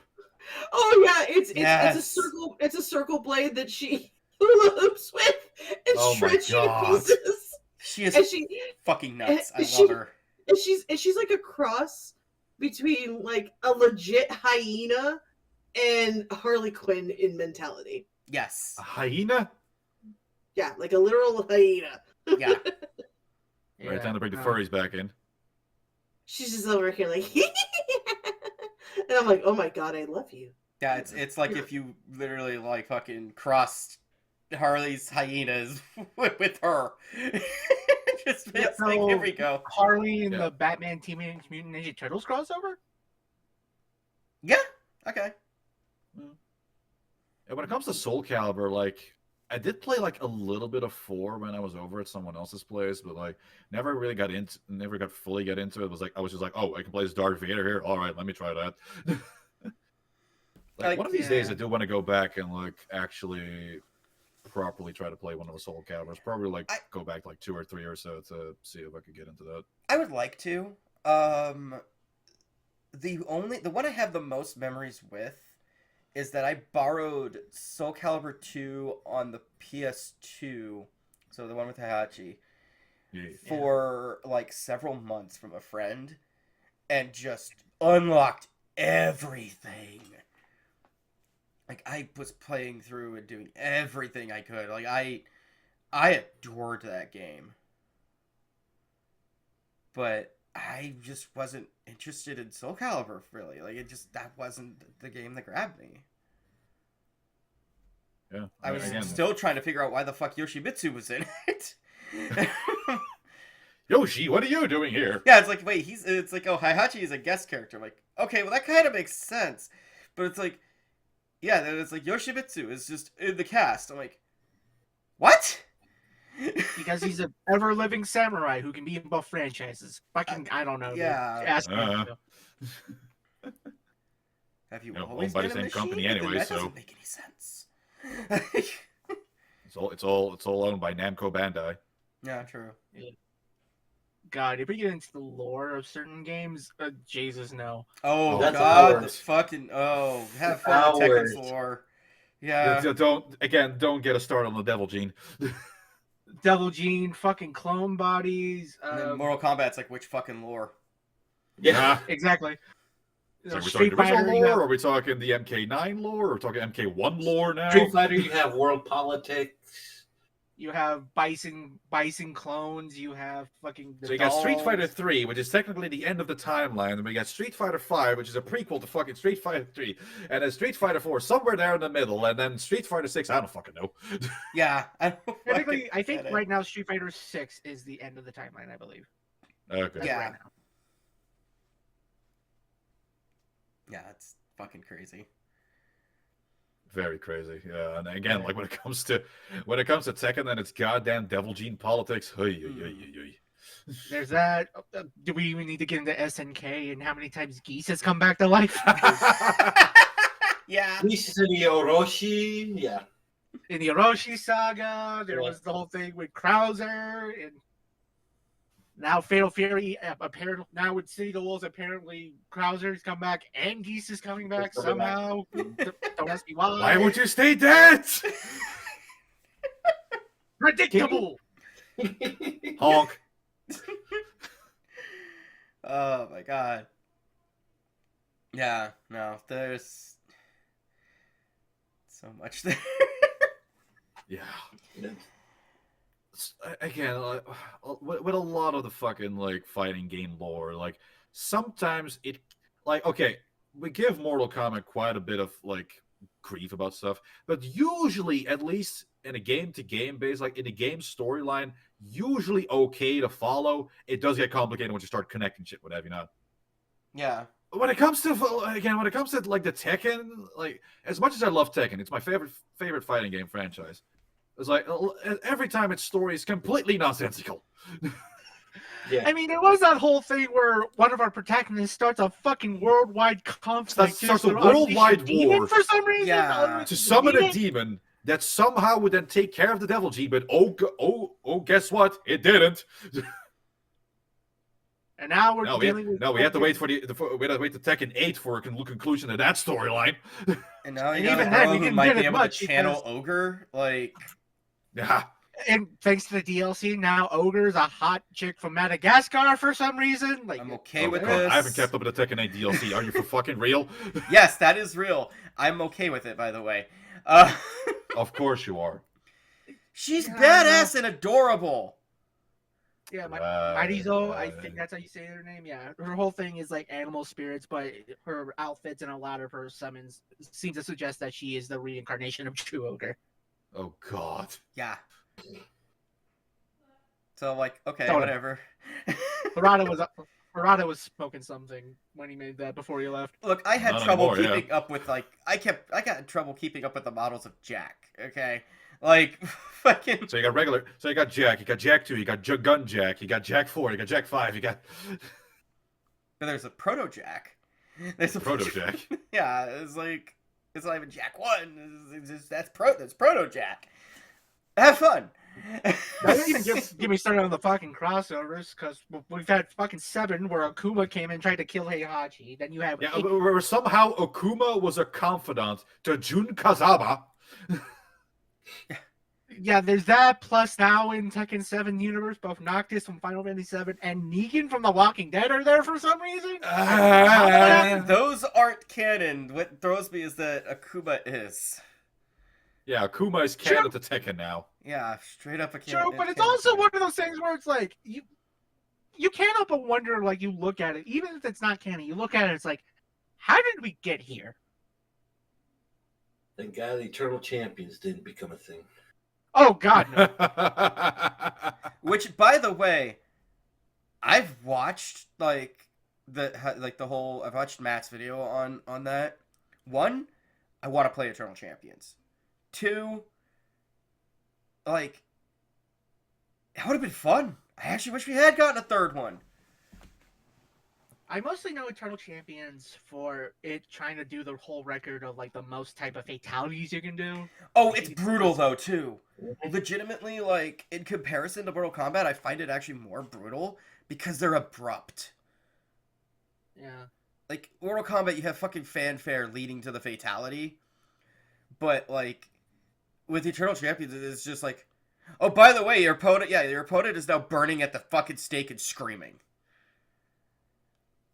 Oh yeah, it's Yes. it's a circle blade that she hula hoops with and Oh my shreds you to God. pieces. She is And she fucking nuts. I she- love her. and she's like a cross between like a legit hyena and Harley Quinn in mentality. Yes. A hyena. Yeah, like a literal hyena. Yeah. Right, time to bring the furries back in. She's just over here like and I'm like, oh my god, I love you. Yeah, it's like if you literally like fucking crossed Harley's hyenas with her. Just Yeah, it's like, here we go. Harley and Yeah. the Batman Teenage Mutant Ninja Turtles crossover? Yeah. Okay. And when it comes to Soul Calibur, like I did play like a little bit of 4 when I was over at someone else's place, but like never got fully get into it. It was like I was just like, oh, I can play as Darth Vader here. All right, let me try that. Like one of these days, I do want to go back and like actually properly try to play one of the Soul Caliburs. Probably like go back like 2 or 3 or so to see if I could get into that. I would like to. The one I have the most memories with is that I borrowed Soul Calibur 2 on the PS2, so the one with Heihachi, for like several months from a friend, and just unlocked everything. Like I was playing through and doing everything I could. Like I adored that game. But I just wasn't interested in Soul Calibur, really. Like, that wasn't the game that grabbed me. Yeah. I was still trying to figure out why the fuck Yoshimitsu was in it. Yoshi, what are you doing here? Yeah, it's like, wait, it's like, oh, Heihachi is a guest character. I'm like, okay, well, that kind of makes sense. But it's like, yeah, then it's like, Yoshimitsu is just in the cast. I'm like, what? Because he's an ever-living samurai who can be in both franchises. Fucking, I don't know. dude. Yeah. Ask me. Have you Owned always by been the a same company machine? Then anyway, that so doesn't make any sense. it's all owned by Namco Bandai. Yeah, true. God, if we get into the lore of certain games, Jesus, no. Oh, That's God, the hours. fucking... Oh, have fun with Tekken's Hours. lore. Yeah. Don't get us started on the Devil Gene. Devil Gene, fucking clone bodies. And then Mortal Kombat's like, which fucking lore? Yeah. Exactly. So are we Street talking original Fighter, you lore? have- Or are we talking the MK9 lore? Or are we talking MK1 lore now? Street Fighter, you have world politics. You have Bison clones. You have fucking. So you got Street dolls. Fighter 3, which is technically the end of the timeline, and we got Street Fighter 5, which is a prequel to fucking Street Fighter 3, and then Street Fighter 4 somewhere there in the middle, and then Street Fighter 6, I don't fucking know. Yeah. I Technically, I think right now Street Fighter 6 is the end of the timeline. I believe. Okay. Yeah. Right now. Yeah, it's fucking crazy. Very crazy. Yeah, and again, like when it comes to Tekken, then it's goddamn Devil Gene politics. There's that. Do we even need to get into SNK and how many times Geese has come back to life? Yeah. This is the Orochi. Yeah. In the Orochi saga, there Yeah. was the whole thing with Krauser, and now Fatal Fury. Apparently, now with City of the Wolves, apparently Krauser's come back and Geese is coming back They're coming back. somehow. Don't ask me why. Why would you state that? Predictable. Honk. Oh my god. Yeah, no, there's so much there. Yeah. Again, with a lot of the fucking like fighting game lore, like sometimes it, like, okay, we give Mortal Kombat quite a bit of like grief about stuff, but usually, at least in a game-to-game base, like in the game storyline, usually okay to follow. It does get complicated once you start connecting shit with you know. Yeah. When it comes to like the Tekken, like as much as I love Tekken, it's my favorite fighting game franchise. It's like every time its story is completely nonsensical. Yeah. I mean, there was that whole thing where one of our protagonists starts a fucking worldwide conflict. Starts just a to unleash worldwide demon war. for some reason. Yeah. To summon a demon that somehow would then take care of the Devil G, but guess what? It didn't. And now we're No, dealing with. we have to wait we have to wait to Tekken 8 for a conclusion of that storyline. And now you And got a even then, girl we who didn't might get be as able to much channel because- Ogre. Like, Yeah. And thanks to the DLC, now Ogre's a hot chick from Madagascar for some reason. Like, I'm okay Oh, with God, this. I haven't kept up with the Tekken 8 DLC. Are you for fucking real? Yes, that is real. I'm okay with it, by the way. Of course you are. She's Yeah, badass and adorable. Yeah, Uh, Mighty Zo, I think that's how you say her name. Yeah, her whole thing is like animal spirits, but her outfits and a lot of her summons seem to suggest that she is the reincarnation of True Ogre. Oh God. Yeah. So, like, okay, Totally. whatever. Harada was smoking something when he made that before he left. Look, I had Not trouble anymore, keeping up with, like, I got in trouble keeping up with the models of Jack, okay? Like, fucking... So you got Jack, you got Jack 2, you got Gun Jack, you got Jack 4, you got Jack 5, you got... But there's a Proto Jack. There's a Proto Jack. Yeah, it's like, it's not even Jack 1. It's just, that's Proto Jack. Have fun. Don't even get me started on the fucking crossovers, because we've had fucking 7 where Akuma came and tried to kill Heihachi. Then you have Yeah, where somehow Okuma was a confidant to Jun Kazama. Yeah, there's that. Plus now in Tekken 7 universe, both Noctis from Final Fantasy 7 and Negan from The Walking Dead are there for some reason. Those aren't canon. What throws me is that Akuma is. Yeah, Akuma is canon to Tekken now. Yeah, straight up a canon. True, but it's also one of those things where it's like you can't help but wonder. Like you look at it, even if it's not canon, you look at it, it's like, how did we get here? Thank God the Eternal Champions didn't become a thing. Oh God, no. Which, by the way, I've watched I've watched Matt's video on that. 1, I want to play Eternal Champions. 2, like, it would have been fun. I actually wish we had gotten a third one. I mostly know Eternal Champions for it trying to do the whole record of like the most type of fatalities you can do. Oh, it's brutal though too. Legitimately, like in comparison to Mortal Kombat, I find it actually more brutal because they're abrupt. Yeah. Like Mortal Kombat, you have fucking fanfare leading to the fatality, but like with Eternal Champions, it's just like, oh, by the way, your opponent is now burning at the fucking stake and screaming.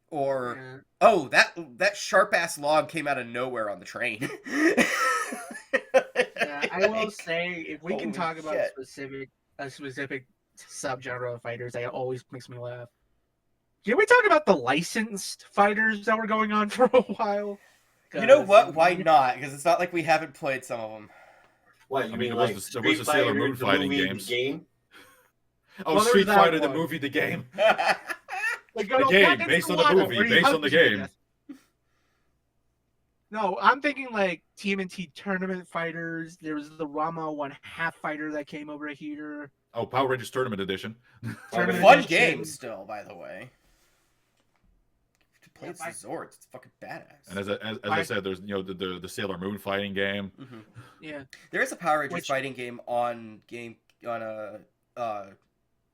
Or, Yeah. oh, that sharp ass log came out of nowhere on the train. Yeah, I will say if we can Holy talk about shit. a specific subgenre of fighters, that always makes me laugh. Can we talk about the licensed fighters that were going on for a while? You know 'Cause- what? Why not? Because it's not like we haven't played some of them. What, you I mean, mean it like was the Street Sailor Fighter, Moon the fighting movie, games. The game? Oh, Well, there Street was that Fighter, the one. movie, the game. Like, The no, game, back in based on the Solana, movie, where he based on hugged the you to game. death. No, I'm thinking like TMNT tournament fighters. There was the Rama 1/2 fighter that came over here. Oh, Power Rangers Tournament Edition. Tournament Fun edition. game still, by the way. To play Yeah, as Zords, it's fucking badass. And as I said, there's the Sailor Moon fighting game. Mhm. Yeah, There is a Power Rangers Which- fighting game on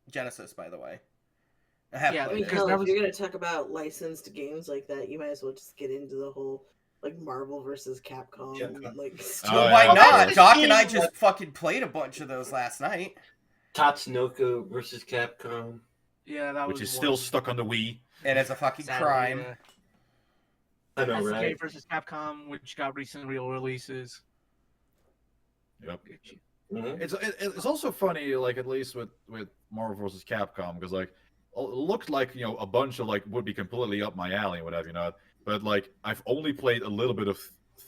Genesis, by the way. I have Yeah, I played mean, it. because hell, that if was- you're gonna talk about licensed games like that, you might as well just get into the whole like Marvel versus Capcom. Capcom. Like, Oh, Well, yeah, why of not? course. Doc and I just fucking played a bunch of those last night. Tatsunoko versus Capcom. yeah, that Which was is still one. stuck on the Wii. And it's a fucking Sadly, crime. yeah. I know, SNK right? versus Capcom, which got recent real releases. Yep. Mhm. It's also funny, like at least with Marvel vs. Capcom, because like it looked like a bunch of like would be completely up my alley and whatever, but like I've only played a little bit of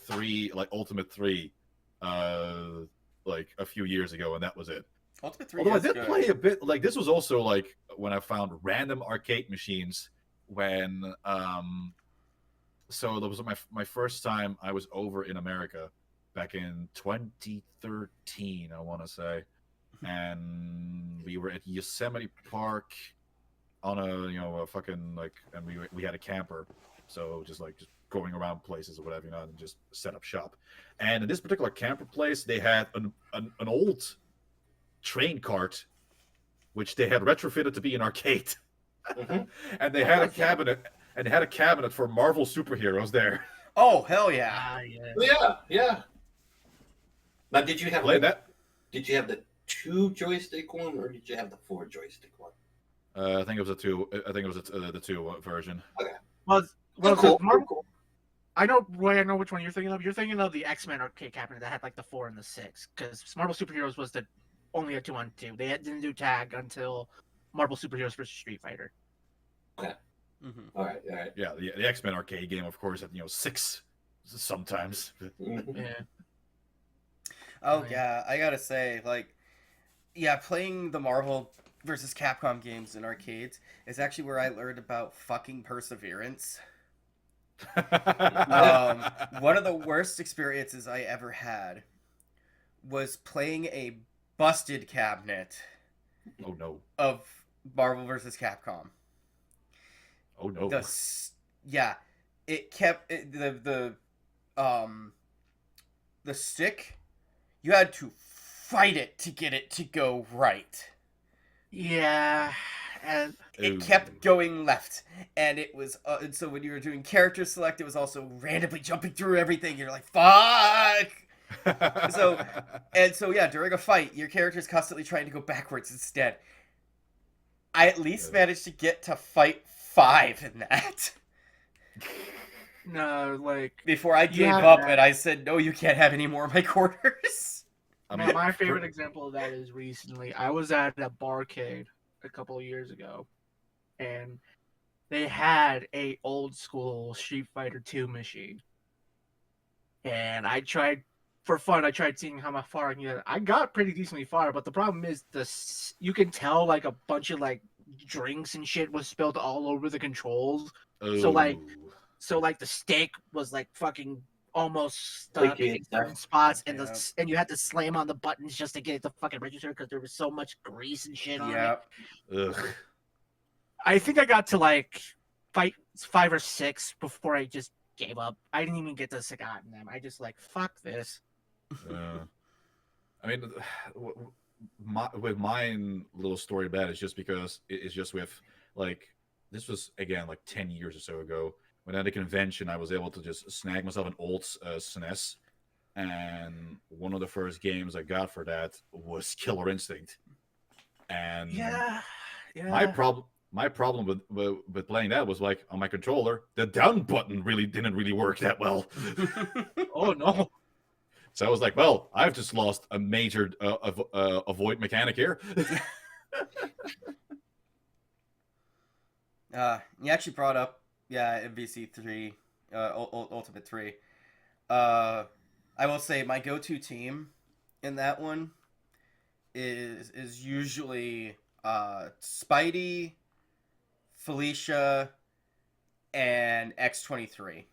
3, like Ultimate 3, like a few years ago, and that was it. Ultimate 3 Although I is did good. play a bit, like this was also like when I found random arcade machines when so that was my first time I was over in America back in 2013, I want to say, and we were at Yosemite Park on a fucking like, and we had a camper, so just going around places or whatever, and just set up shop. And in this particular camper place, they had an old train cart, which they had retrofitted to be an arcade. Mhm. And they had a cabinet, for Marvel superheroes there. Oh, hell yeah. Yeah. Yeah. Now, did you have Play that. Did you have the 2 joystick one, or did you have the 4 joystick one? I think it was a two. I think it was the 2 version. Well, Cool. Marvel, Cool. I know, Roy. I know which one you're thinking of. You're thinking of the X-Men arcade cabinet that had like the 4 and the 6, because Marvel Superheroes was the only a 2-on-2. They didn't do tag until Marvel Superheroes versus Street Fighter. Mm-hmm. All right. Yeah, the X-Men arcade game, of course, had 6 sometimes. Mhm. Yeah. Oh yeah, I gotta say, like, yeah, playing the Marvel versus Capcom games in arcades is actually where I learned about fucking perseverance. One of the worst experiences I ever had was playing a busted cabinet Oh no! of Marvel versus Capcom. Oh no! It kept the stick. You had to fight it to get it to go right. Yeah. And It kept going left, and it was and so when you were doing character select, it was also randomly jumping through everything. You're like, fuck. So yeah, during a fight, your character's constantly trying to go backwards instead. I at least managed to get to fight 5 in that no, like before I gave Yeah. up and I said, no, you can't have any more of my quarters. I mean, my favorite example of that is recently. I was at a barcade a couple of years ago, and they had a old school Street Fighter 2 machine. And I tried for fun. I tried seeing how far I can get. I got pretty decently far, but the problem is you can tell like a bunch of like drinks and shit was spilled all over the controls. So like the stick was like fucking almost stuck Leaky in certain spots, and Yeah. and you had to slam on the buttons just to get it to fucking register because there was so much grease and shit on it. Ugh. I think I got to like fight 5 or 6 before I just gave up. I didn't even get to Sagat in them. I just like fuck this. I mean, with mine little story about it is just because it's just with like this was again like 10 years or so ago when at a convention I was able to just snag myself an old SNES, and one of the first games I got for that was Killer Instinct, and my problem with playing that was like on my controller the down button didn't really work that well. Oh no. So I was like, well, I've just lost a major avoid mechanic here. You actually brought up MVC3, Ultimate 3. I will say my go-to team in that one is usually Spidey, Felicia, and X-23.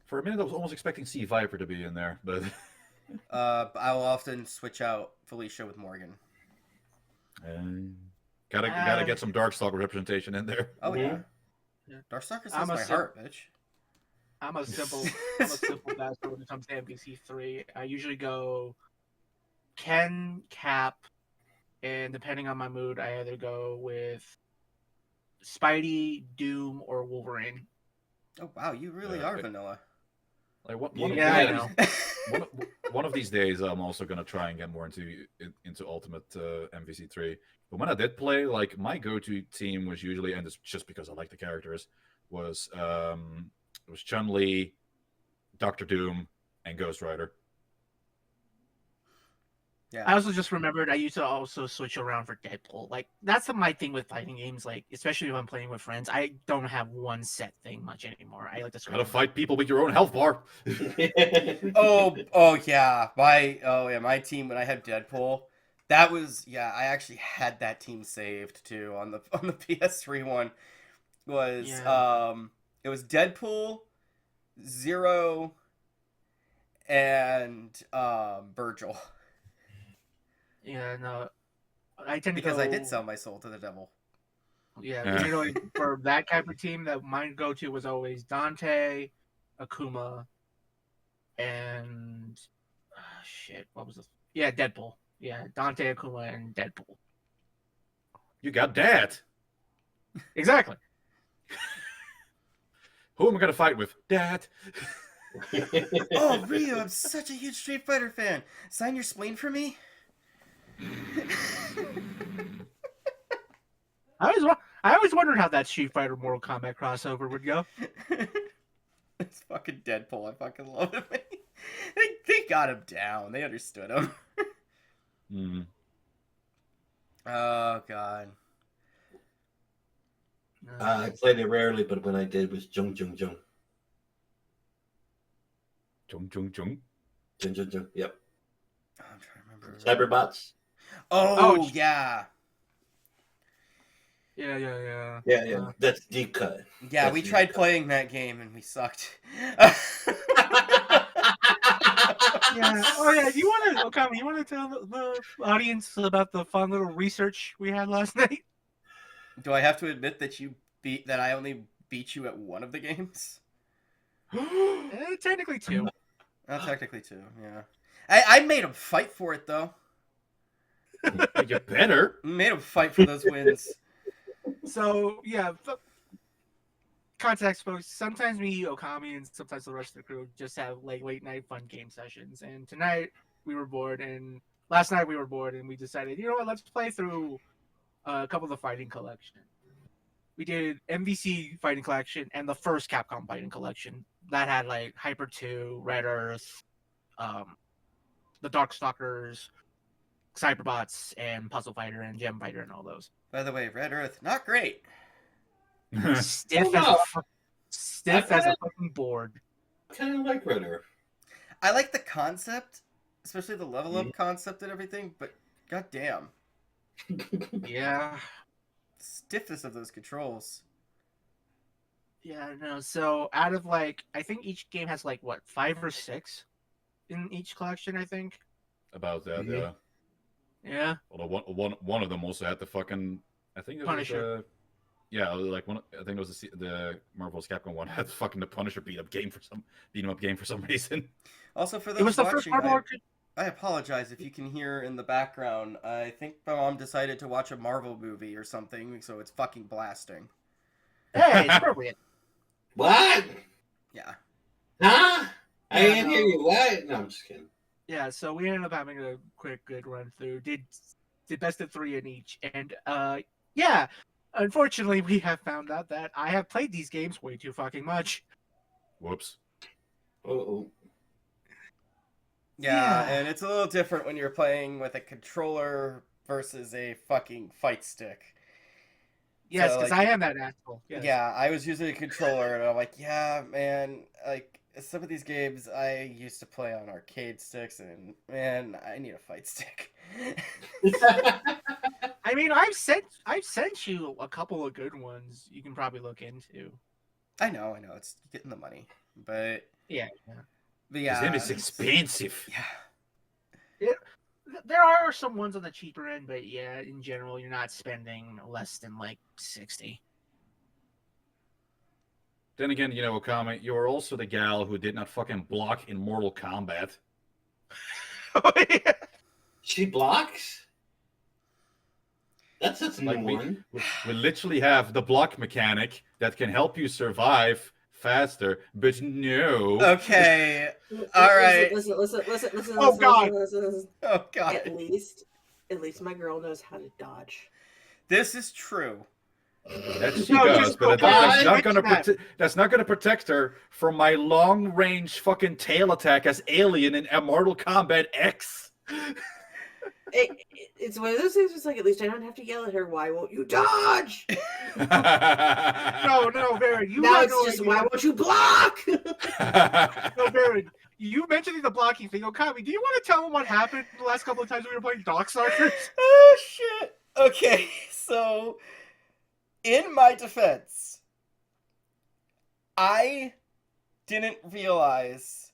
For a minute, I was almost expecting Sea Viper to be in there, but I will often switch out Felicia with Morgan. gotta get some Darkstalker representation in there. Oh Mhm. yeah. Darkstalker I'm says a my sim- heart, bitch. I'm a simple bastard when it comes to MVC3. I usually go Ken, Cap, and depending on my mood, I either go with Spidey, Doom, or Wolverine. Oh wow, you really Yeah, are okay. vanilla. Like Yeah, I know. one of these days, I'm also gonna try and get more into Ultimate MVC3. But when I did play, like my go-to team was usually, and it's just because I like the characters, was Chun-Li, Doctor Doom, and Ghost Rider. Yeah. I also just remembered I used to also switch around for Deadpool. Like that's my thing with fighting games. Like especially if I'm playing with friends, I don't have one set thing much anymore. I like to switch Gotta around. fight people with your own health bar. Oh yeah. My team when I had Deadpool, that was I actually had that team saved too on the PS3 one. Was it was Deadpool, Zero, and Virgil. Yeah, no. I tend to Because go... I did sell my soul to the devil. Yeah, Yeah. generally for that type of team, that my go-to was always Dante, Akuma, and shit. What was this? Yeah, Deadpool. Yeah, Dante, Akuma, and Deadpool. You got that. Exactly. Who am I gonna fight with? Dad. Oh, Ryu, I'm such a huge Street Fighter fan. Sign your spleen for me? I always wondered how that Street Fighter Mortal Kombat crossover would go. It's fucking Deadpool. I fucking love him. They got him down. They understood him. Mm. Oh, God. I played it rarely, but when I did, it was Jung Jung Jung. Chung chung chung. Jung Jung Jung. Yep. Oh, I'm trying to remember. Cyberbots. Oh, yeah. Yeah. Yeah. That's deep cut. Yeah, That's we deep tried cut. playing that game and we sucked. Yeah. Oh yeah. You want to tell the audience about the fun little research we had last night? Do I have to admit that I only beat you at one of the games? Technically two. Oh, technically two, yeah. I made him fight for it, though. You better. Made him fight for those wins. So yeah. Context, folks. Sometimes me, Ookami, and sometimes the rest of the crew just have like late night fun game sessions. And tonight we were bored, and last night we were bored, and we decided, you know what? Let's play through a couple of the fighting collection. We did MVC fighting collection and the first Capcom fighting collection that had like Hyper 2, Red Earth, the Darkstalkers, Cyberbots, and Puzzle Fighter and Gem Fighter and all those. By the way, Red Earth, not great. Stiff as a fucking board. I kind of like Red Earth. I like the concept, especially the level up concept and everything, but goddamn, Yeah. stiffness of those controls. Yeah, no. So out of like, I think each game has like what, 5 or 6 in each collection. I think. About that, Mhm. yeah. Yeah. Although one of them also had the fucking. I think it was Punisher. yeah, like one. I think it was the Marvel's Capcom one had fucking the Punisher beat 'em up game for some reason. Also, for It was those the first watching, Marvel arcade. I apologize if you can hear in the background. I think my mom decided to watch a Marvel movie or something, so it's fucking blasting. Hey, it's appropriate. What? Yeah. Huh? I Yeah, didn't no. hear you. What? No, I'm just kidding. Yeah, so we ended up having a quick, good run through. Did best of 3 in each, and yeah. Unfortunately, we have found out that I have played these games way too fucking much. Whoops. Uh-oh. Yeah, Yeah. and it's a little different when you're playing with a controller versus a fucking fight stick. Yes, So, because like, I am that asshole. Yes. Yeah, I was using a controller, and I'm like, yeah, man, like, some of these games I used to play on arcade sticks, and, man, I need a fight stick. I mean, I've sent you a couple of good ones you can probably look into. I know, it's getting the money, but Yeah. yeah, Then it's expensive. Yeah, There are some ones on the cheaper end, but yeah, in general, you're not spending less than like 60. Then again, you know, Okami, you are also the gal who did not fucking block in Mortal Kombat. Oh, yeah. She blocks? That's a new Like one. we literally have the block mechanic that can help you survive faster, but no. okay, all right. Listen. Oh, God. Listen. Oh god, At least my girl knows how to dodge. this is true. That she No, does, just but go that's back. not gonna protect her from my long range fucking tail attack as Alien in Mortal Kombat X. It's one of those things. It's like, at least I don't have to yell at her. Why won't you dodge? No, Varren, you Now have it's no just, idea. why won't you block? No, Varren, you mentioning the blocking thing. Okami, do you want to tell them what happened the last couple of times we were playing Darkstalkers? Oh shit. Okay, so in my defense, I didn't realize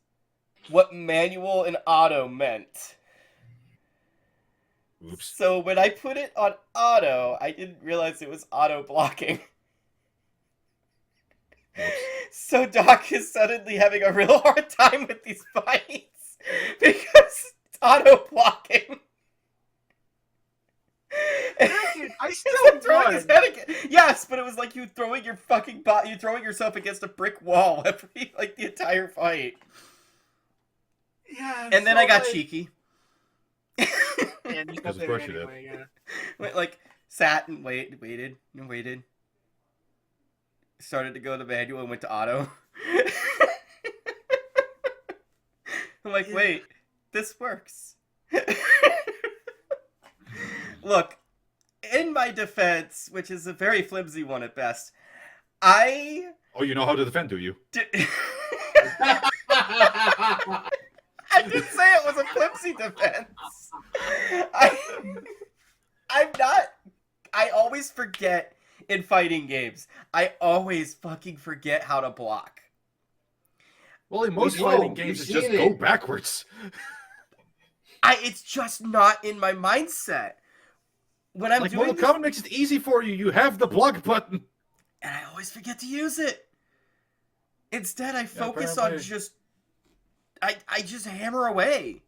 what manual and auto meant. Oops. So when I put it on auto, I didn't realize it was auto blocking. Whoops. So Doc is suddenly having a real hard time with these fights because it's auto blocking. Granted, I He's still like throwing his won. head against. Yes, but it was like you throwing your fucking you throwing yourself against a brick wall every the entire fight. Yeah. And then so, I got like, cheeky. And you Because got of there course you did. anyway, yeah. Like sat and waited. Started to go to manual and went to auto. I'm like, wait, this works. Look, in my defense, which is a very flimsy one at best, I Oh, you know how to defend, do you? did. I didn't say it was a flimsy defense. I'm not. I always forget in fighting games. I always fucking forget how to block. Well, in most know, fighting we've games, it's seen just it. go backwards. It's just not in my mindset. When I'm Like doing Mortal this, Kombat makes it easy for you. You have the block button. and I always forget to use it. Instead, I focus on apparently. just. I just hammer away.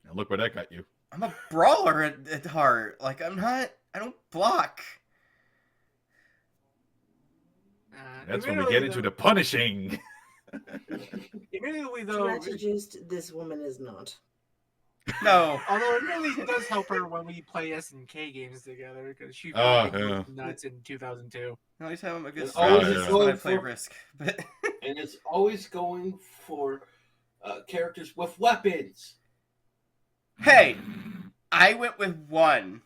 And look where that got you. I'm a brawler at heart. Like, I'm not. I don't block. That's when we get into the punishing. Immediately, though, Strategist, this woman is not. No. although it really does help her when we play SNK games together, because she Oh, fucking yeah. goes nuts in 2002. I always have a good It's always strategist going when I play for- Risk. But And it's always going for characters with weapons. hey, I went with one.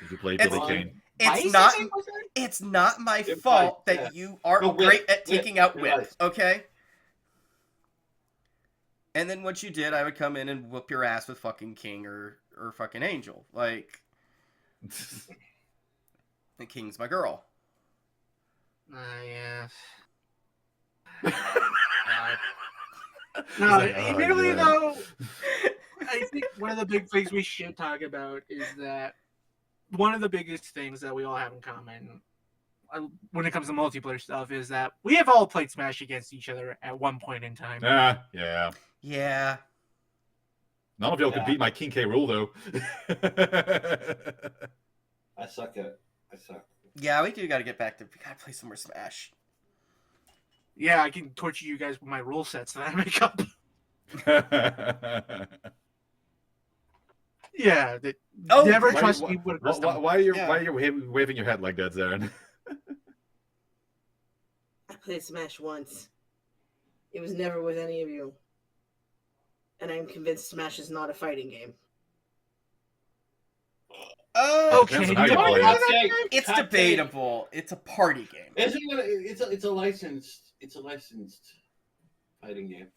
Did you play It's- Billy Kane? It's Ice, not. I think, was it? It's not my It fault might, that yeah. you are No, whip, great at whip, taking out you're whip. Okay. And then once you did, I would come in and whoop your ass with fucking King or fucking Angel. Like, the King's my girl. Yeah. He's No, like, "Oh, admittedly, yeah." though, I think one of the big things we should talk about is that one of the biggest things that we all have in common when it comes to multiplayer stuff is that we have all played Smash against each other at one point in time. Yeah. Yeah. None of y'all could Yeah. beat my King K rule, though. I suck. Yeah, we do got to get back to. We got to play some more Smash. Yeah, I can torture you guys with my rule sets that I make up. Yeah, Oh, never why- trust why- me with a why, custom. why are you Yeah. why are you waving your head like that, Xeiren? I played Smash once. It was never with any of you. And I'm convinced Smash is not a fighting game. Okay, Depends on you how you don't play know it. that? It's Hot take. debatable. It's a party game. It's a licensed fighting game.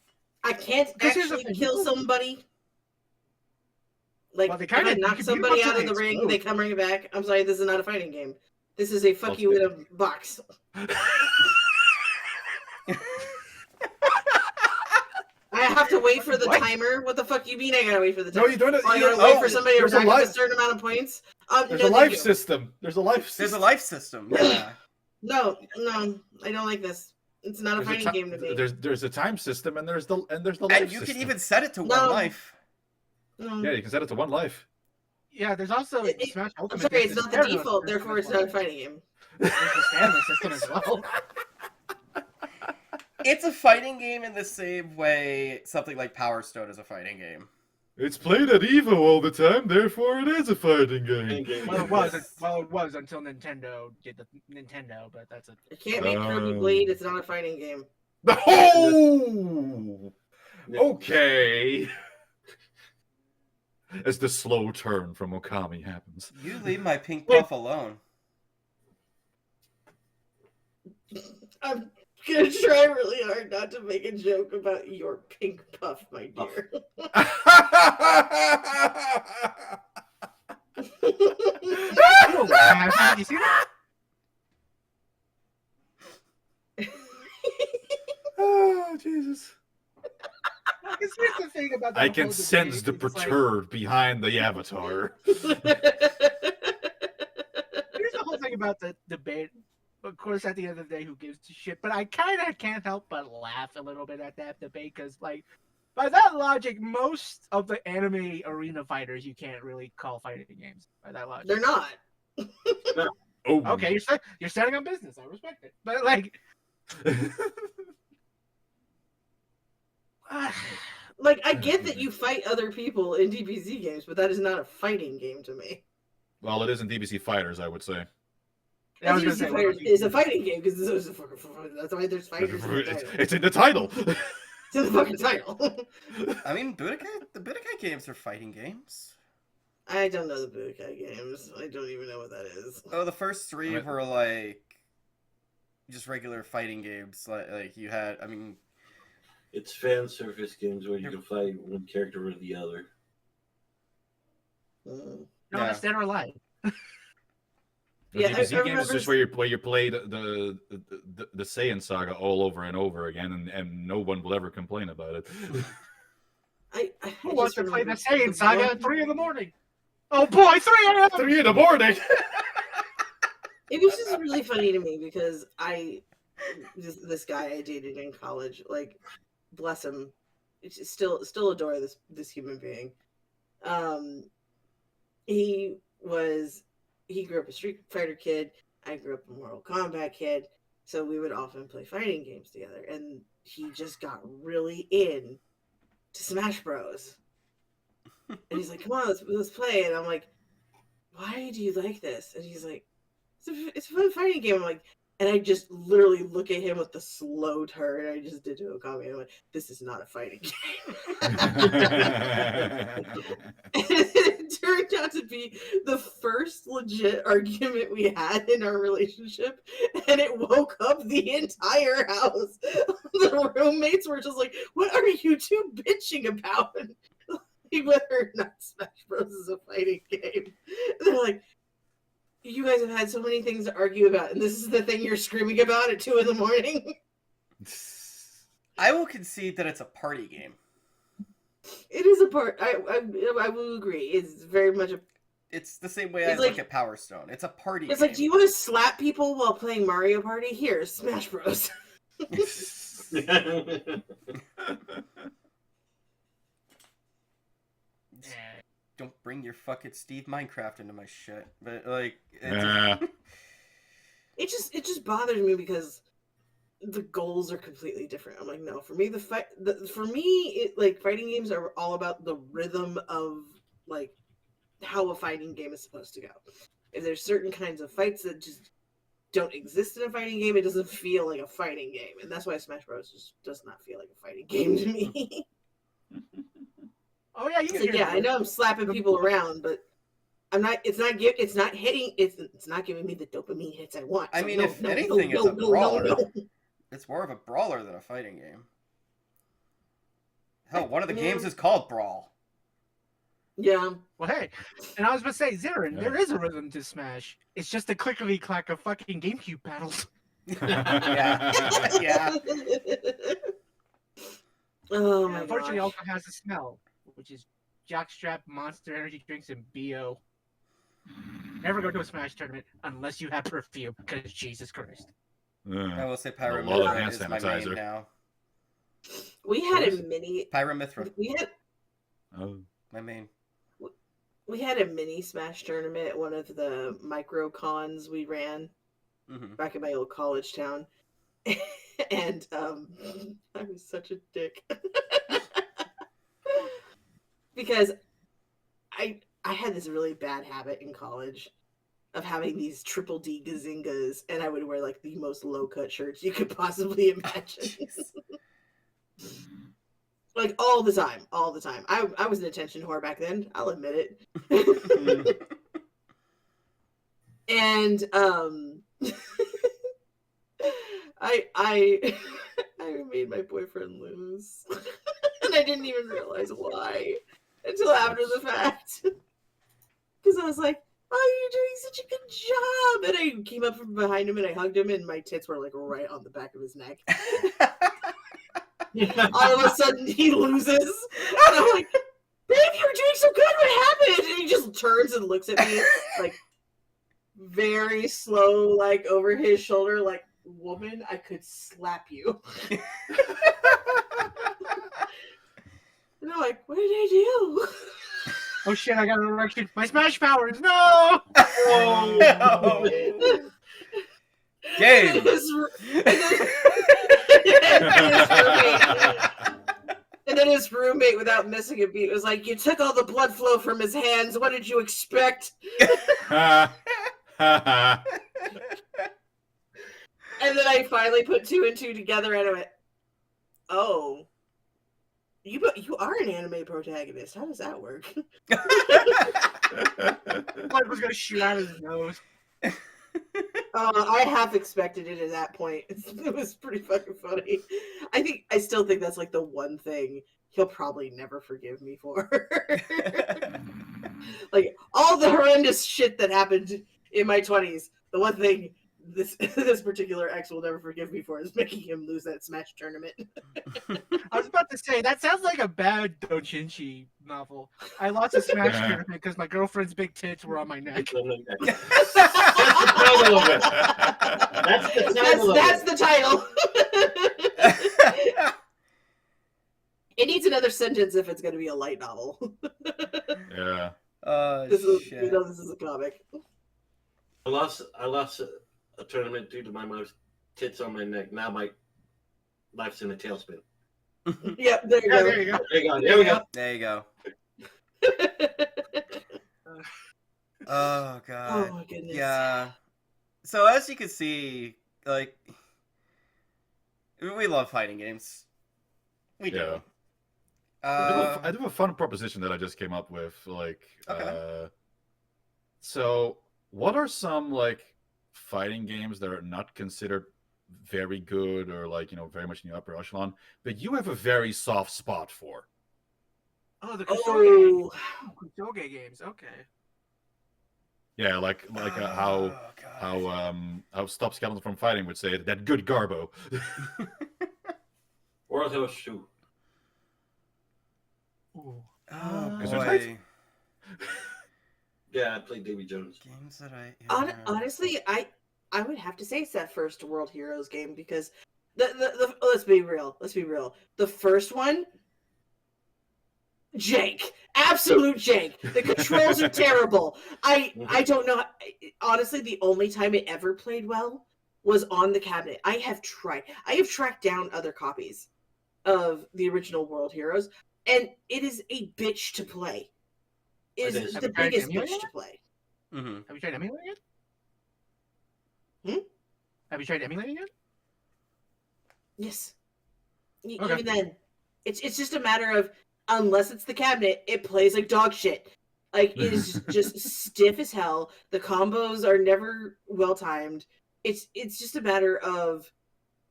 I can't Because here's the actually thing, kill people- somebody. Like, Well, they if kinda- I you knock can beat somebody them up out of till the they ring, explode. they come right back. I'm sorry, this is not a fighting game. This is a fuck Well, you in a box. I have to wait for the What? timer. What the fuck you mean I gotta wait for the No, timer? you don't. Oh, I gotta wait for somebody to there's a rack up a life. certain amount of points? There's No, a thank life you. system. There's a life system. There's a life system. Yeah. No, I don't like this. It's not a There's a fighting ti- game to me. There's a time system and there's the life And you system. can even set it to No. one life. No. Yeah, you can set it to one life. Yeah, there's also It- Smash I'm Ultimate. sorry, there's it's the not the stamina default, system therefore as it's not a well. fighting game. There's the stamina system as well. It's a fighting game in the same way something like Power Stone is a fighting game. It's played at Evo all the time, therefore it is a fighting game. Well, it was until Nintendo did the Nintendo, but that's a I can't make Kirby Blade, it's not a fighting game. Oh! Okay. As the slow turn from Ookami happens. You leave my pink puff alone. I'm gonna try really hard not to make a joke about your pink puff, my dear. You see that? Oh, Jesus. Because here's the thing about about that I whole can debate sense the is it's like- perturb behind the avatar. Here's the whole thing about the debate. Of course, at the end of the day, who gives a shit? But I kind of can't help but laugh a little bit at that debate because, like, by that logic, most of the anime arena fighters you can't really call fighting games. By that logic, They're not. Oh, okay. You're standing on business. I respect it, but like, Like, I get that you fight other people in DBZ games, but that is not a fighting game to me. Well, it isn't DBC Fighters, I would say. I was gonna DBZ say, Fighters is a fighting game because that's why there's fighters in the title. It's in the title. It's in the fucking title. I mean, the Budokai games are fighting games. I don't know the Budokai games. I don't even know what that is. Oh, the first three Right. were like just regular fighting games. Like you had, I mean, It's fan service games where you can fight one character or the other. Mm. no, Yeah. it's Dead or Alive. The Yeah, I DBC game remember- is just where you play the Saiyan saga all over and over again, and no one will ever complain about it. Who wants to play the just Saiyan remember saga one- at 3 a.m? Oh boy, 3 a.m. 3 in the morning. It was just really funny to me because this guy I dated in college, like, bless him, still adore this human being. He grew up a Street Fighter kid. I grew up a Mortal Kombat kid. So we would often play fighting games together. And he just got really in to Smash Bros. And he's like, "Come on, let's play." And I'm like, "Why do you like this?" And he's like, "It's a fun fighting game." I'm like, and I just literally look at him with the slow turn I just did to Ookami. I'm like, "This is not a fighting game." And it turned out to be the first legit argument we had in our relationship, and it woke up the entire house. The roommates were just like, "What are you two bitching about?" Whether or not Smash Bros is a fighting game. And they're like, "You guys have had so many things to argue about, and this is the thing you're screaming about at 2 a.m. I will concede that it's a party game. It is a part. I will agree. It's very much a. It's the same way It's I like- look at Power Stone. It's a party It's game. like, do you want to slap people while playing Mario Party? Here, Smash Bros. Don't bring your fucking Steve Minecraft into my shit. But like, Yeah. It just bothers me because the goals are completely different. I'm like, no, for me fighting games are all about the rhythm of like how a fighting game is supposed to go. If there's certain kinds of fights that just don't exist in a fighting game, it doesn't feel like a fighting game, and that's why Smash Bros. Just does not feel like a fighting game to me. Oh yeah, you It's like, yeah, I know I'm slapping people around, but I'm not. It's not hitting. It's not giving me the dopamine hits I want. I So mean, no, if no, anything, no, it's a no, brawler. no, no. it's more of a brawler than a fighting game. Hell, one of the Yeah. games is called Brawl. Yeah, Well, hey, and I was gonna say, Xeiren, Yeah. there is a rhythm to Smash. It's just a clickety clack of fucking GameCube battles. Yeah. Yeah. Oh And my unfortunately, gosh. also has a smell, which is jockstrap, Monster Energy drinks, and BO. Never go to a Smash tournament unless you have perfume, because Jesus Christ. I will say A lot of Pyromithra hand is my main sanitizer. now. We had a What? mini. Pyromithra, Oh. my main. We had a mini Smash tournament at one of the micro cons we ran Hmm. back in my old college town, and I was such a dick because I had this really bad habit in college of having these triple D gazingas, and I would wear like the most low cut shirts you could possibly imagine. Like all the time. I was an attention whore back then. I'll admit it. And I made my boyfriend lose, and I didn't even realize why until after the fact. Because I was like, "Oh, you're doing such a good job!" And I came up from behind him and I hugged him, and my tits were like right on the back of his neck. All of a sudden, he loses. And I'm like, babe, you were doing so good. What happened? And he just turns and looks at me, like, very slow, like, over his shoulder, like, woman, I could slap you. And I'm like, what did I do? Oh shit, I got an erection. My smash powers, no! Oh. Game. And then his roommate, without missing a beat, was like, you took all the blood flow from his hands. What did you expect? And then I finally put 2 and 2 together and I went, oh. You are an anime protagonist. How does that work? Blood was gonna shoot out of his nose. I half expected it at that point. It was pretty fucking funny. I still think that's like the one thing he'll probably never forgive me for. Like all the horrendous shit that happened in my 20s, the one thing this particular ex will never forgive me for is making him lose that Smash tournament. I was about to say, that sounds like a bad Dojinshi novel. I lost a Smash tournament because my girlfriend's big tits were on my neck. That's the title. It needs another sentence if it's going to be a light novel. Yeah. This is Shit. a comic. I lost a tournament due to my mom's tits on my neck. Now my life's in a tailspin. Yep, there you Yeah, go. there you go. There we go. There you go. Oh Oh god. my goodness. Yeah. So as you can see, like, we love fighting games. We do. Yeah. I do have a fun proposition that I just came up with. Like, Okay. so what are some like fighting games that are not considered very good or like very much in the upper echelon, but you have a very soft spot for? Oh, the Oh, Kusoge games. Okay. Yeah, like Oh, God. how Stop Skeleton from Fighting would say it, that good Garbo. World Heroes 2. Ooh. Oh Is boy. there Yeah, I played Davy Jones. Games that I honestly, I would have to say it's that first World Heroes game because the let's be real. The first one, jank, absolute jank. The controls are terrible. I don't know. Honestly, the only time it ever played well was on the cabinet. I have tracked down other copies of the original World Heroes, and it is a bitch to play. It is Have the you tried biggest emulating bitch to it? play. Mm-hmm. Have you tried emulating it? Hmm? Have you tried emulating it? Yes. Okay. Even then, it's just a matter of unless it's the cabinet, it plays like dog shit. Like it is just stiff as hell. The combos are never well timed. It's just a matter of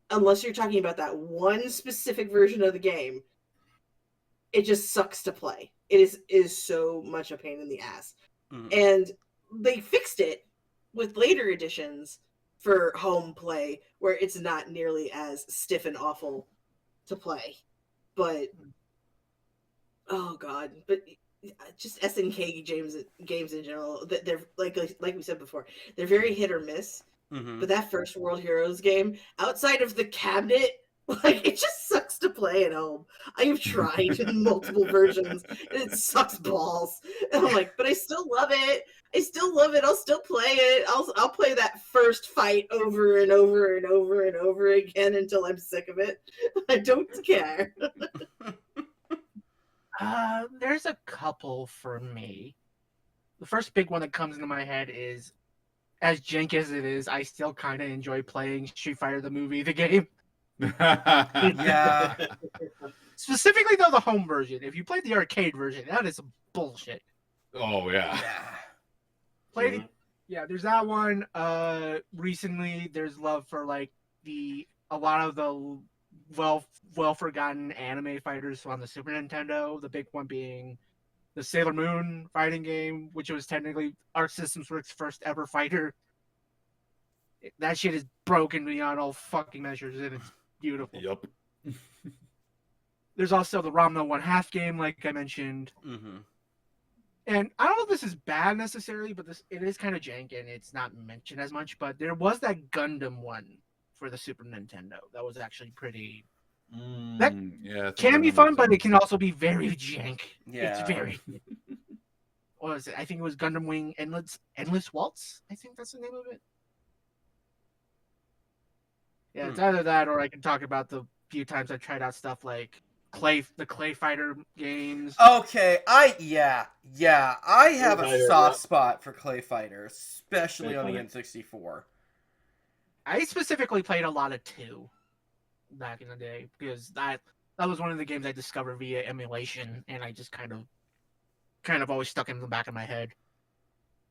unless you're talking about that one specific version of the game, it just sucks to play. It is so much a pain in the ass. Mm-hmm. And they fixed it with later editions for home play where it's not nearly as stiff and awful to play. But oh god, but just SNK games in general, they're like we said before, they're very hit or miss. Mm-hmm. But that first World Heroes game, outside of the cabinet, like it just sucks to play at home. I have tried in multiple versions, and it sucks balls. And I'm like, but I still love it. I'll still play it. I'll play that first fight over and over and over and over again until I'm sick of it. I don't care. There's a couple for me. The first big one that comes into my head is, as jank as it is, I still kind of enjoy playing Street Fighter the movie, the game. Yeah. Specifically, though, the home version. If you played the arcade version, that is some bullshit. Oh yeah. Played Yeah, there's that one. Recently, there's love for like a lot of the well forgotten anime fighters on the Super Nintendo. The big one being the Sailor Moon fighting game, which was technically Arc Systems Works' first ever fighter. That shit is broken beyond all fucking measures, and it's beautiful. Yup. There's also the Ramna 1/2 game, like I mentioned. Mm-hmm. And I don't know if this is bad necessarily, but it is kind of jank and it's not mentioned as much. But there was that Gundam one for the Super Nintendo that was actually pretty. That Yeah, I think I can be remember fun, but some- it can also be very jank. Yeah. It's very. What was it? I think it was Gundam Wing Endless Waltz. I think that's the name of it. Yeah, it's either that or I can talk about the few times I tried out stuff like the Clay Fighter games. Okay, I have a Fighter, soft yeah. spot for Clay Fighter, especially Clay on the Fighter. N64. I specifically played a lot of 2 back in the day because that was one of the games I discovered via emulation, and I just kind of always stuck in the back of my head.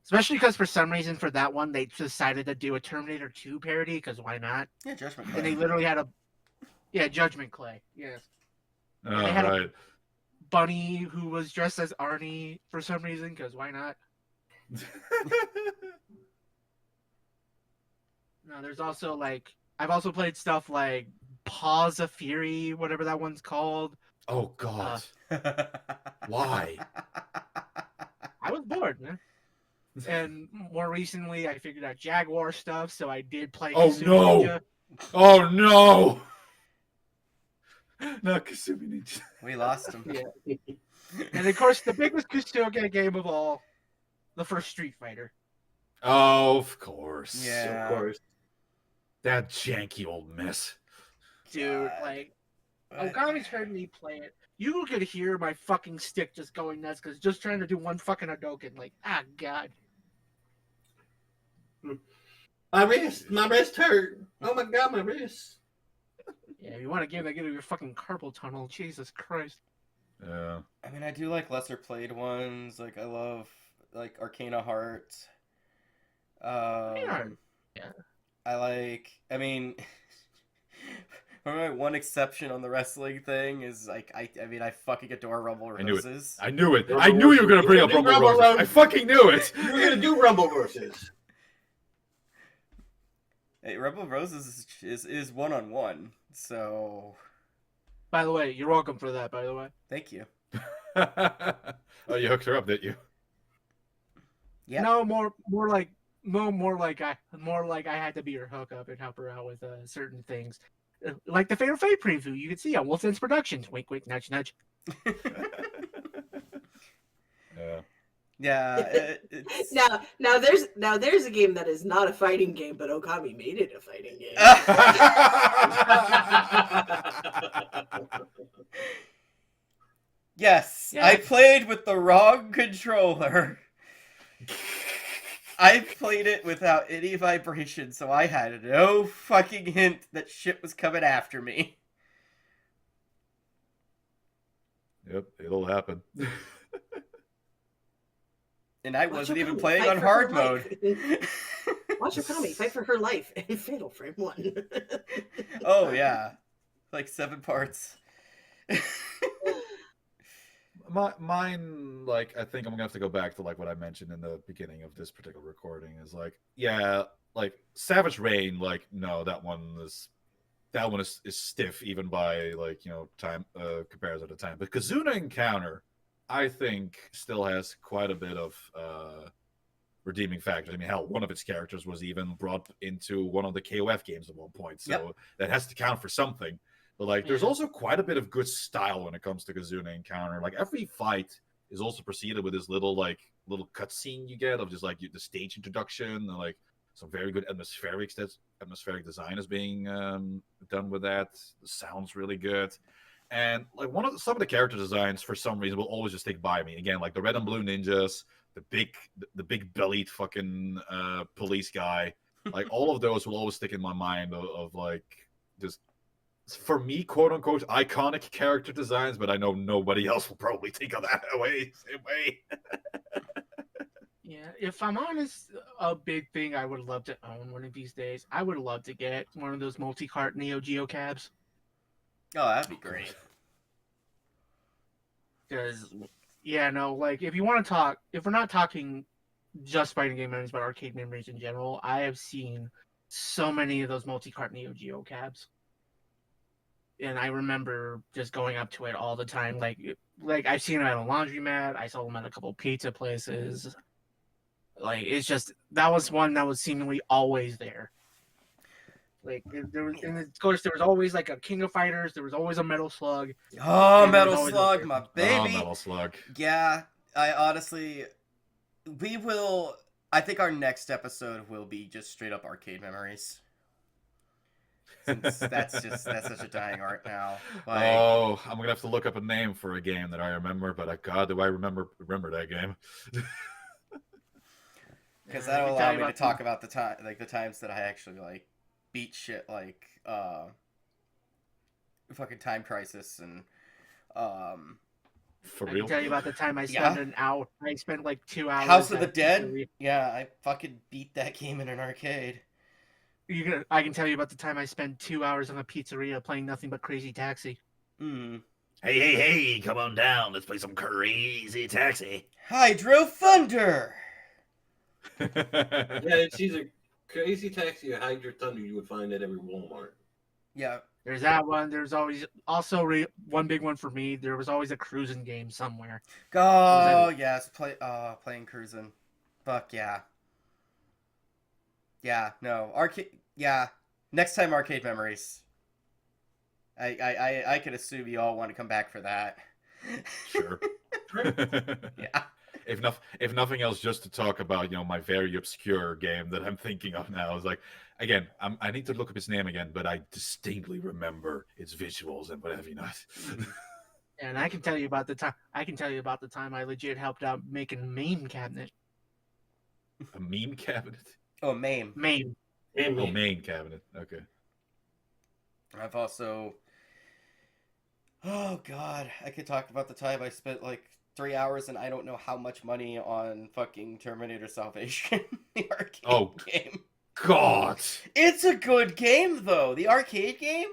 Especially because for some reason for that one they decided to do a Terminator 2 parody because why not? Yeah, Judgment And they Clay. literally had Judgment Clay. Yes. Oh, they had a- right. Bunny who was dressed as Arnie for some reason because why not? No, there's also like I've also played stuff like Paws of Fury, whatever that one's called. Oh God. Why? I was bored, man. And more recently, I figured out Jaguar stuff, so I did play. Oh, Kasumi no! Ninja. Oh no! Not Kasumi Ninja. We lost him. Yeah. And of course, the biggest Kusuke game of all, the first Street Fighter. Oh, of course. Yeah. Of course. That janky old mess. Dude, God. like, Okami's heard me play it. You could hear my fucking stick just going nuts because just trying to do one fucking Hadouken. Like, God. My wrist hurt. Oh my god, my wrist. Yeah, if you want to give your fucking carpal tunnel. Jesus Christ. Yeah. I mean, I do like lesser played ones. Like, I love, like, Arcana Heart. Heart, yeah. I mean, my one exception on the wrestling thing is, like, I fucking adore Rumble I knew it. Roses. I knew it. Rumble I knew you were gonna Roses. bring up You Rumble Rumble Roses. Roses. I fucking knew it. You're gonna do Rumble versus. Hey, Rumble Roses is one-on-one, so By the way, you're welcome for that, by the way. thank you. Oh, you hooked her up, didn't you? Yeah. No, more like I had to be her hookup and help her out with certain things. Like the Fatal Fate preview you can see on Wolfen's Productions. Wink, wink, nudge, nudge. Yeah. Yeah. It's... Now there's a game that is not a fighting game, but Okami made it a fighting game. Yes, Yeah. I played with the wrong controller. I played it without any vibration, so I had no fucking hint that shit was coming after me. Yep, it'll happen. And I Watch wasn't even Okami playing fight on for hard her mode. life. Watch Okami fight for her life in Fatal Frame 1. Oh, yeah. Like 7 parts. Mine, like, I think I'm gonna have to go back to like what I mentioned in the beginning of this particular recording. Is like, yeah, like Savage Rain, like, no, that one is stiff even by like, you know, time comparison to time. But Kazuna Encounter, I think, still has quite a bit of redeeming factors. I mean, hell, one of its characters was even brought into one of the KOF games at one point, so that has to count for something. But like, there's also quite a bit of good style when it comes to Kazuna Encounter. Like, every fight is also preceded with this little cutscene you get of just like the stage introduction and like some very good atmospheric design is being done with that. The sound's really good, and like some of the character designs for some reason will always just stick by me. Again, like the red and blue ninjas, the big bellied fucking police guy, like all of those will always stick in my mind of like just, for me, quote unquote, iconic character designs, but I know nobody else will probably think of that same way. Yeah, if I'm honest, a big thing I would love to own one of these days. I would love to get one of those multi-cart Neo Geo cabs. Oh, that'd be great. Because, yeah, no, like if we're not talking just fighting game memories, but arcade memories in general, I have seen so many of those multi-cart Neo Geo cabs. and I remember just going up to it all the time. Like I've seen it at a laundromat. I saw them at a couple pizza places. Like it's just that was one that was seemingly always there. Like there was, and of course there was always like a King of Fighters. There was always a Metal Slug. Oh, And there's Metal always a Slug, weird my one. Oh, baby. Metal Slug. Yeah, I honestly, we will. I think our next episode will be just straight up arcade memories. Since that's such a dying art now. Like, Oh, I'm gonna have to look up a name for a game that I remember, but God, do I remember that game? because I that'll can allow tell you me to about talk about the time, like the times that I actually like beat shit like fucking Time Crisis and For I real? can tell you about the time I Yeah. spent an hour. I spent like 2 hours. House of the at Dead. Pizzeria. Yeah, I fucking beat that game in an arcade. I can tell you about the time I spent 2 hours in a pizzeria playing nothing but Crazy Taxi. Hmm. Hey, come on down. Let's play some Crazy Taxi. Hydro Thunder. Yeah, it's either Crazy Taxi or Hydro Thunder you would find at every Walmart. Yeah. There's that one. There's always also one big one for me. There was always a cruising game somewhere. Oh yes, playing cruising. Fuck yeah. Yeah, no arcade. Yeah, next time arcade memories. I could assume you all want to come back for that. Sure. Yeah. If nothing else, just to talk about my very obscure game that I'm thinking of now. Is like, again, I need to look up its name again, but I distinctly remember its visuals and what have you not. And I can tell you about the time. I can tell you about the time I legit helped out making a meme cabinet. A meme cabinet. Oh, MAME. Meme. Oh, main cabinet. Okay. I've also. Oh God, I could talk about the time I spent like 3 hours and I don't know how much money on fucking Terminator Salvation, the arcade game. God. It's a good game though. The arcade game.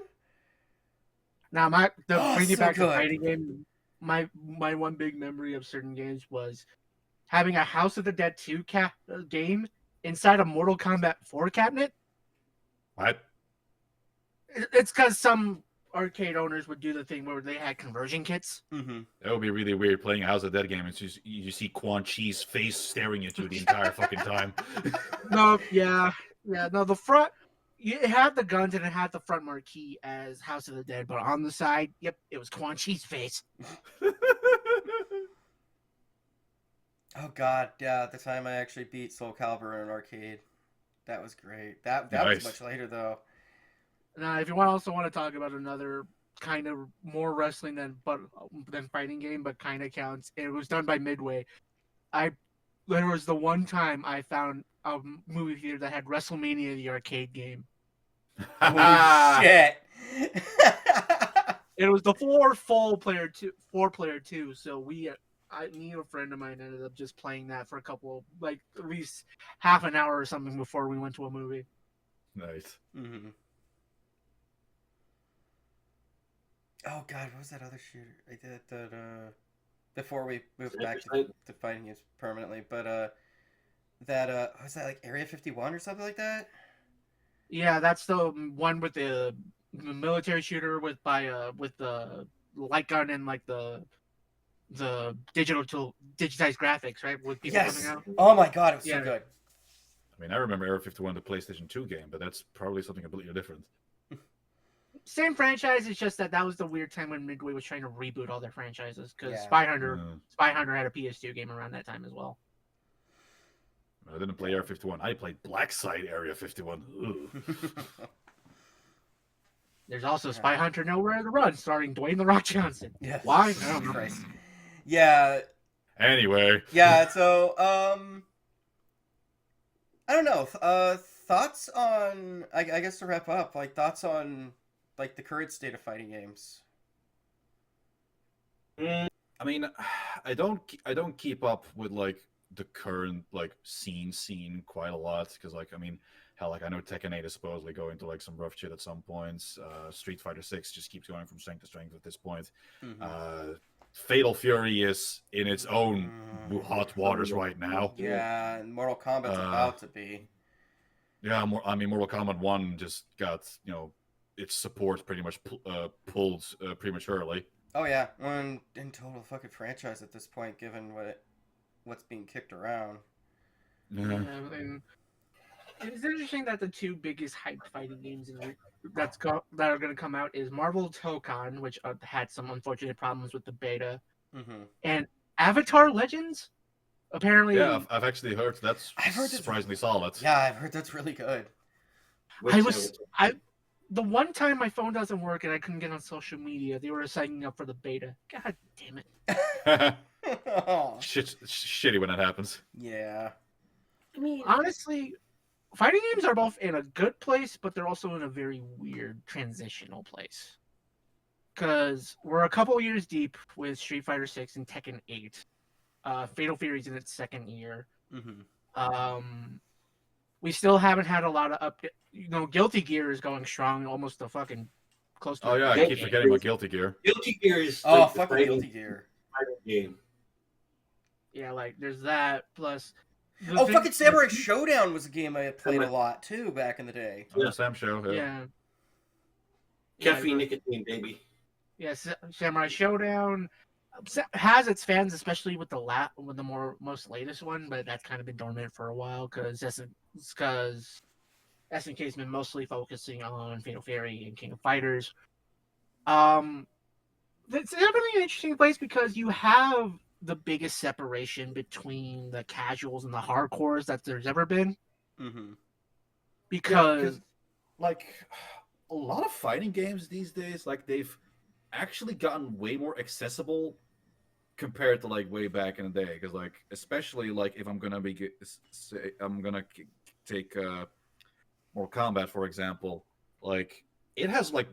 Now bringing it so back to good. fighting game. My one big memory of certain games was having a House of the Dead 2 game inside a Mortal Kombat 4 cabinet. What? It's because some arcade owners would do the thing where they had conversion kits. Mm-hmm. That would be really weird playing a House of the Dead game and you see Quan Chi's face staring at you the entire fucking time. No, no. The front, it had the guns and it had the front marquee as House of the Dead, but on the side, yep, it was Quan Chi's face. Oh God, yeah. The time I actually beat Soul Calibur in an arcade, that was great. That Nice. was much later though. Now, if you also want to talk about another kind of more wrestling than fighting game, but kind of counts, it was done by Midway. There was the one time I found a movie theater that had WrestleMania the arcade game. Holy shit! It was the four player two. So me and a friend of mine ended up just playing that for at least half an hour or something before we went to a movie. Nice. Mm-hmm. Oh God, what was that other shooter? I did that before we moved back to fighting games permanently. But was that like Area 51 or something like that? Yeah, that's the one with the military shooter with the light gun and like the digitized graphics, right? With people coming out. Oh my God, it was Yeah. so good. I mean, I remember Area 51, the PlayStation 2 game, but that's probably something completely different. Same franchise, it's just that was the weird time when Midway was trying to reboot all their franchises because Yeah. Spy Hunter had a PS2 game around that time as well. I didn't play Area 51. I played Blackside Area 51. Ugh. There's also Spy Hunter Nowhere to Run, starring Dwayne The Rock Johnson. Yeah. Why? I don't know. Christ. Yeah. Anyway. Yeah. So I don't know. Thoughts on? I guess to wrap up, like thoughts on like the current state of fighting games. I mean, I don't keep up with like the current like scene quite a lot because like I mean hell like I know Tekken 8 is supposedly going to like some rough shit at some points. Street Fighter 6 just keeps going from strength to strength at this point. Mm-hmm. Fatal Fury is in its own hot waters right now. Yeah, and Mortal Kombat's about to be. Yeah, I mean Mortal Kombat 1 just got its support pretty much pulled prematurely. Oh yeah, one in total fucking franchise at this point, given what's being kicked around. Yeah. And it's interesting that the two biggest hyped fighting games that are going to come out is Marvel Dokkan, which had some unfortunate problems with the beta, and Avatar Legends. Apparently, Yeah, I've actually heard that's surprisingly solid. Yeah, I've heard that's really good. The one time my phone doesn't work and I couldn't get on social media, they were signing up for the beta. God damn it! Shitty when that happens. Yeah. I mean, honestly, fighting games are both in a good place, but they're also in a very weird transitional place. Because we're a couple years deep with Street Fighter 6 and Tekken 8. Fatal Fury's in its second year. We still haven't had a lot of updates. Guilty Gear is going strong, almost a fucking close to. Oh yeah, I keep forgetting about Guilty Gear. Guilty Gear is fucking Guilty Gear game. Yeah, like there's that plus. Fucking Samurai Showdown was a game I played a lot too back in the day. Yeah, Sam Show. Yeah. Caffeine nicotine, baby. Yes, Samurai Showdown has its fans, especially with the most latest one, but that's kind of been dormant for a while because SNK's been mostly focusing on Fatal Fury and King of Fighters. It's definitely an interesting place because you have the biggest separation between the casuals and the hardcores that there's ever been. Because like a lot of fighting games these days, like they've actually gotten way more accessible compared to like way back in the day. Because like especially like if I'm gonna take Mortal Kombat for example, like it has like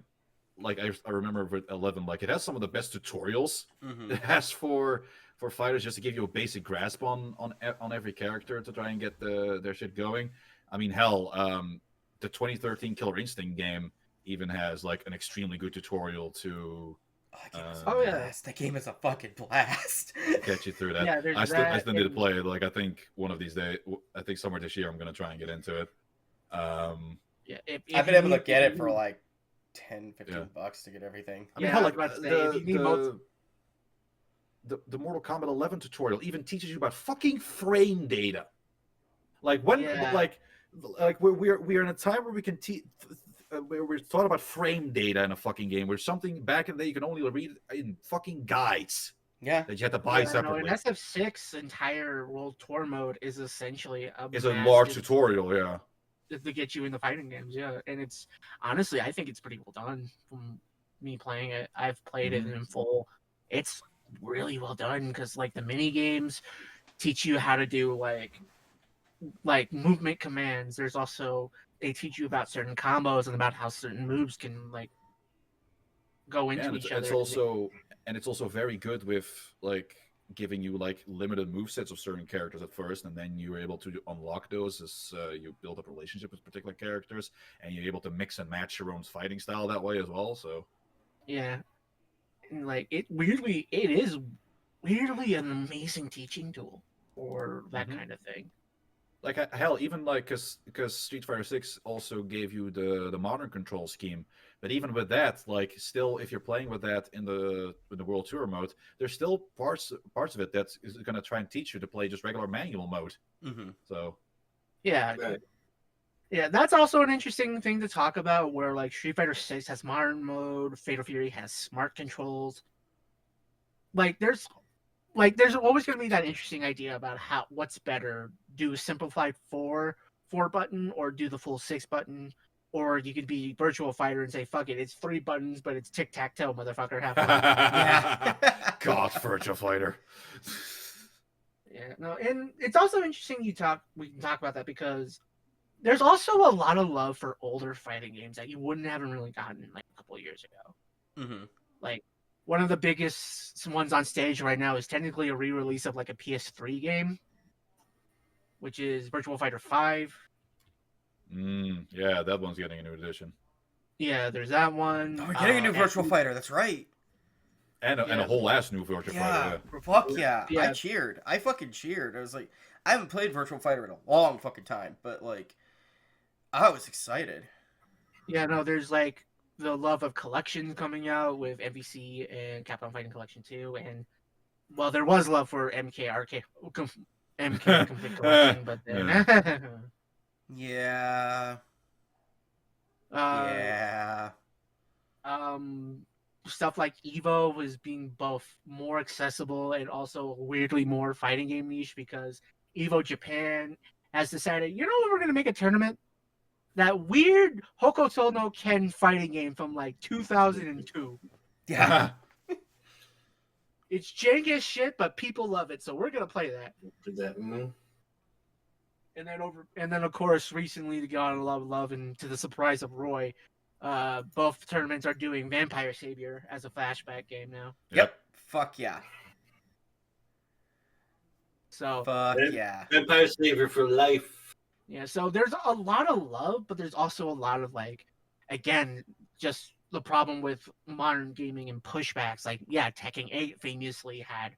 I remember with 11, like it has some of the best tutorials it has for fighters just to give you a basic grasp on every character to try and get their shit going. I mean, hell, the 2013 Killer Instinct game even has like an extremely good tutorial to. That game is a fucking blast. Get you through that. Yeah, I still need to play it. Like I think one of these days, I think somewhere this year, I'm gonna try and get into it. If I've been able to get it for like $10-$15 to get everything. I mean, how like the Mortal Kombat 11 tutorial even teaches you about fucking frame data. Like when, like we're in a time where we can where we're taught about frame data in a fucking game, where something back in the day you can only read in fucking guides. Yeah, that you had to buy separately. No, in SF6 entire World Tour mode is essentially a large tutorial, yeah, to get you in the fighting games, yeah. And it's honestly, I think it's pretty well done from me playing it. I've played it in full. It's really well done because like the mini games teach you how to do like movement commands. There's also they teach you about certain combos and about how certain moves can like go into each other. It's also very good with like giving you like limited movesets of certain characters at first, and then you're able to unlock those as you build up a relationship with particular characters, and you're able to mix and match your own fighting style that way as well. So yeah, and like it is weirdly an amazing teaching tool for that kind of thing. Like hell, even like because Street Fighter 6 also gave you the modern control scheme, but even with that, like still, if you're playing with that in the World Tour mode, there's still parts of it that is going to try and teach you to play just regular manual mode. So yeah, yeah, that's also an interesting thing to talk about. Where like Street Fighter 6 has modern mode, Fatal Fury has smart controls. Like there's always going to be that interesting idea about what's better, do simplified 4 button or do the full 6 button, or you could be Virtual Fighter and say fuck it, it's 3 buttons but it's tic-tac-toe, motherfucker. Have fun. Yeah. God, Virtual Fighter. Yeah, no, and it's also interesting we can talk about that because there's also a lot of love for older fighting games that you haven't really gotten like a couple of years ago. Like one of the biggest ones on stage right now is technically a re-release of like a PS3 game, which is Virtual Fighter 5. Yeah, that one's getting a new edition. Yeah, there's that one. Oh, we're getting a new Virtual Fighter. That's right. And a whole ass new Virtual Fighter. Yeah. Fuck yeah. I cheered. I fucking cheered. I was like, I haven't played Virtual Fighter in a long fucking time, but like, I was excited. Yeah, no, there's like the love of collections coming out with MVC and Capcom Fighting Collection 2, and well, there was love for MK Complete Collection, but then Yeah. Yeah. stuff like Evo was being both more accessible and also weirdly more fighting game niche because Evo Japan has decided, you know what, we're gonna make a tournament. That weird Hokuto no Ken fighting game from like 2002. Yeah. It's jank as shit, but people love it, so we're gonna play that. And then of course recently to God love and to the surprise of Roy, both tournaments are doing Vampire Savior as a flashback game now. Yep. Fuck yeah. So Fuck yeah. Vampire Savior for life. yeah, so there's a lot of love, but there's also a lot of like, again, just the problem with modern gaming and pushbacks. Like, yeah, Tekken 8 famously had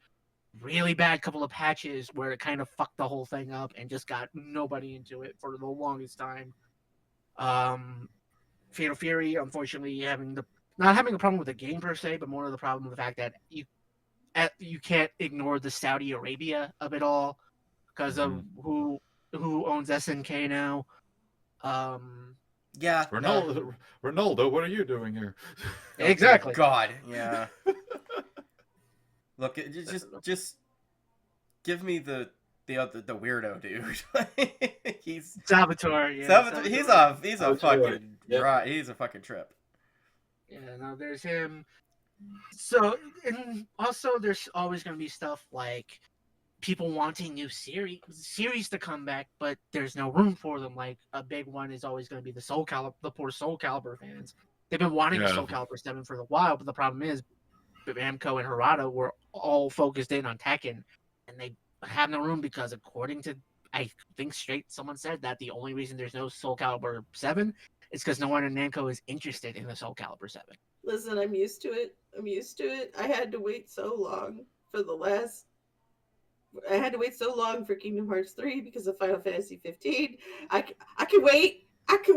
really bad couple of patches where it kind of fucked the whole thing up and just got nobody into it for the longest time. Fatal Fury, unfortunately, not having a problem with the game per se, but more of the problem with the fact that you can't ignore the Saudi Arabia of it all because of who owns SNK now. Yeah. Ronaldo, what are you doing here? Exactly. God, yeah. Look, just give me the weirdo dude. He's Salvatore. Yeah, Salvatore. He's a Salvatore. fucking right. He's a fucking trip. Yeah, no, there's him. So, and also there's always going to be stuff like people wanting new series to come back, but there's no room for them. Like a big one is always going to be the poor Soul Calibur fans. They've been wanting a Soul Calibur 7 for a while, but the problem is Amco and Harada were all focused in on Tekken, and they have no room because according to, I think someone said that the only reason there's no Soul Calibur 7 is because no one in Namco is interested in the Soul Calibur 7. Listen, I'm used to it. I had to wait so long for Kingdom Hearts 3 because of Final Fantasy 15. I can wait. It's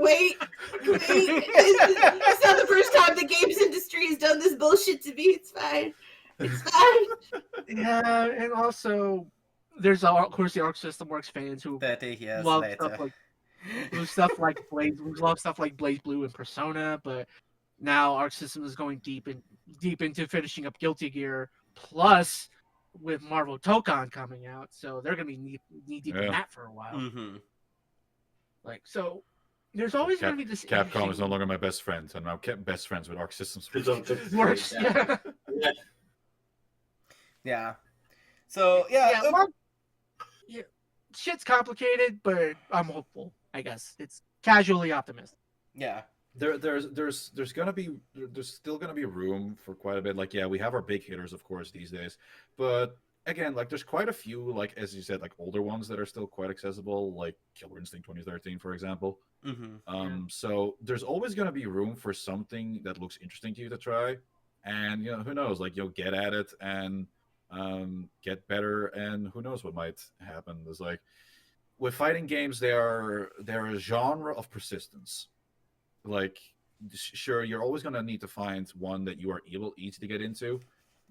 not the first time the games industry has done this bullshit to me. It's fine. Yeah, and also there's of course the Arc System Works fans who love stuff like Blaze Blue and Persona, but now Arc System is going deep into finishing up Guilty Gear, plus with Marvel Tokon coming out, so they're gonna be knee deep in that for a while. Mm-hmm. Like, so there's always gonna be this. Capcom is no longer my best friend. I'm now best friends with Arc Systems. Works. Yeah. So yeah. Shit's complicated, but I'm hopeful. I guess it's casually optimistic. Yeah. There's still gonna be room for quite a bit. Like, yeah, we have our big hitters, of course, these days, but again, like, there's quite a few, like, as you said, like, older ones that are still quite accessible, like Killer Instinct 2013, for example. Mm-hmm. So there's always gonna be room for something that looks interesting to you to try, and who knows, like, you'll get at it and get better, and who knows what might happen. There's like, with fighting games, they're a genre of persistence. Like, sure, you're always gonna need to find one that you are easy to get into,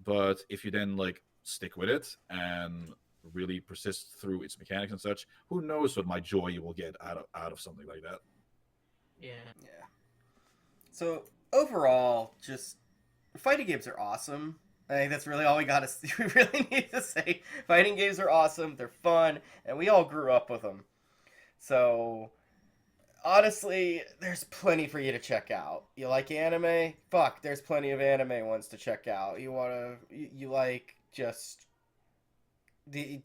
but if you then like stick with it and really persist through its mechanics and such, who knows what joy you will get out of something like that. Yeah. So overall, just fighting games are awesome. I think that's really all we really need to say. Fighting games are awesome. They're fun, and we all grew up with them. So honestly, there's plenty for you to check out. You like anime? Fuck, there's plenty of anime ones to check out. You like do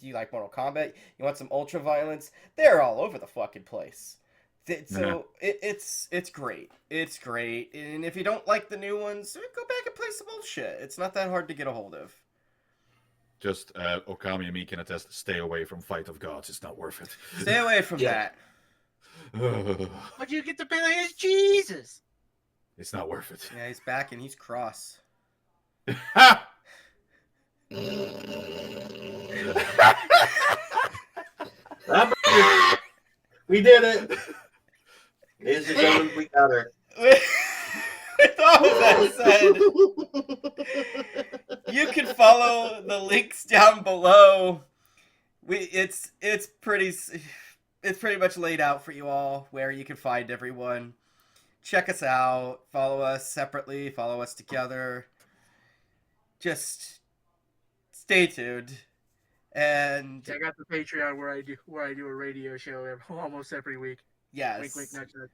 you like Mortal Kombat? You want some ultra violence? They're all over the fucking place. So it's great. It's great. And if you don't like the new ones, go back and play some old shit. It's not that hard to get a hold of. Just Ookami and me can attest, stay away from Fight of Gods. It's not worth it. Stay away from that. But you get to play as Jesus. It's not worth it. Yeah, he's back and he's cross. We did it. Ladies and gentlemen, we got her. With all that said, you can follow the links down below. It's pretty much laid out for you all where you can find everyone. Check us out. Follow us separately. Follow us together. Just stay tuned. And Check out the Patreon where I do a radio show almost every week. yes, Wink, wink, nudge, nudge.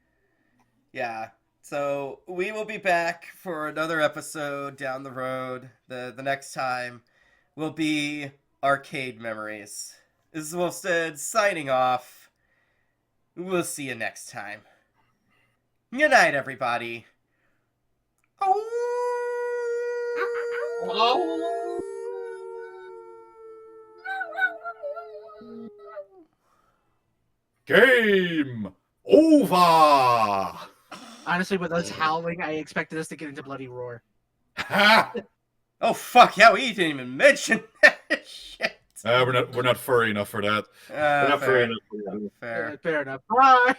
yeah. So we will be back for another episode down the road. The next time will be Arcade Memories. This is Wolfstead signing off. We'll see you next time. Good night, everybody. Game over. Honestly, with us howling, I expected us to get into bloody roar. Ha! Oh fuck! Yeah, we didn't even mention that shit. We're not furry enough for that. We're not Fair. fair enough. Fair. Fair enough. Bye.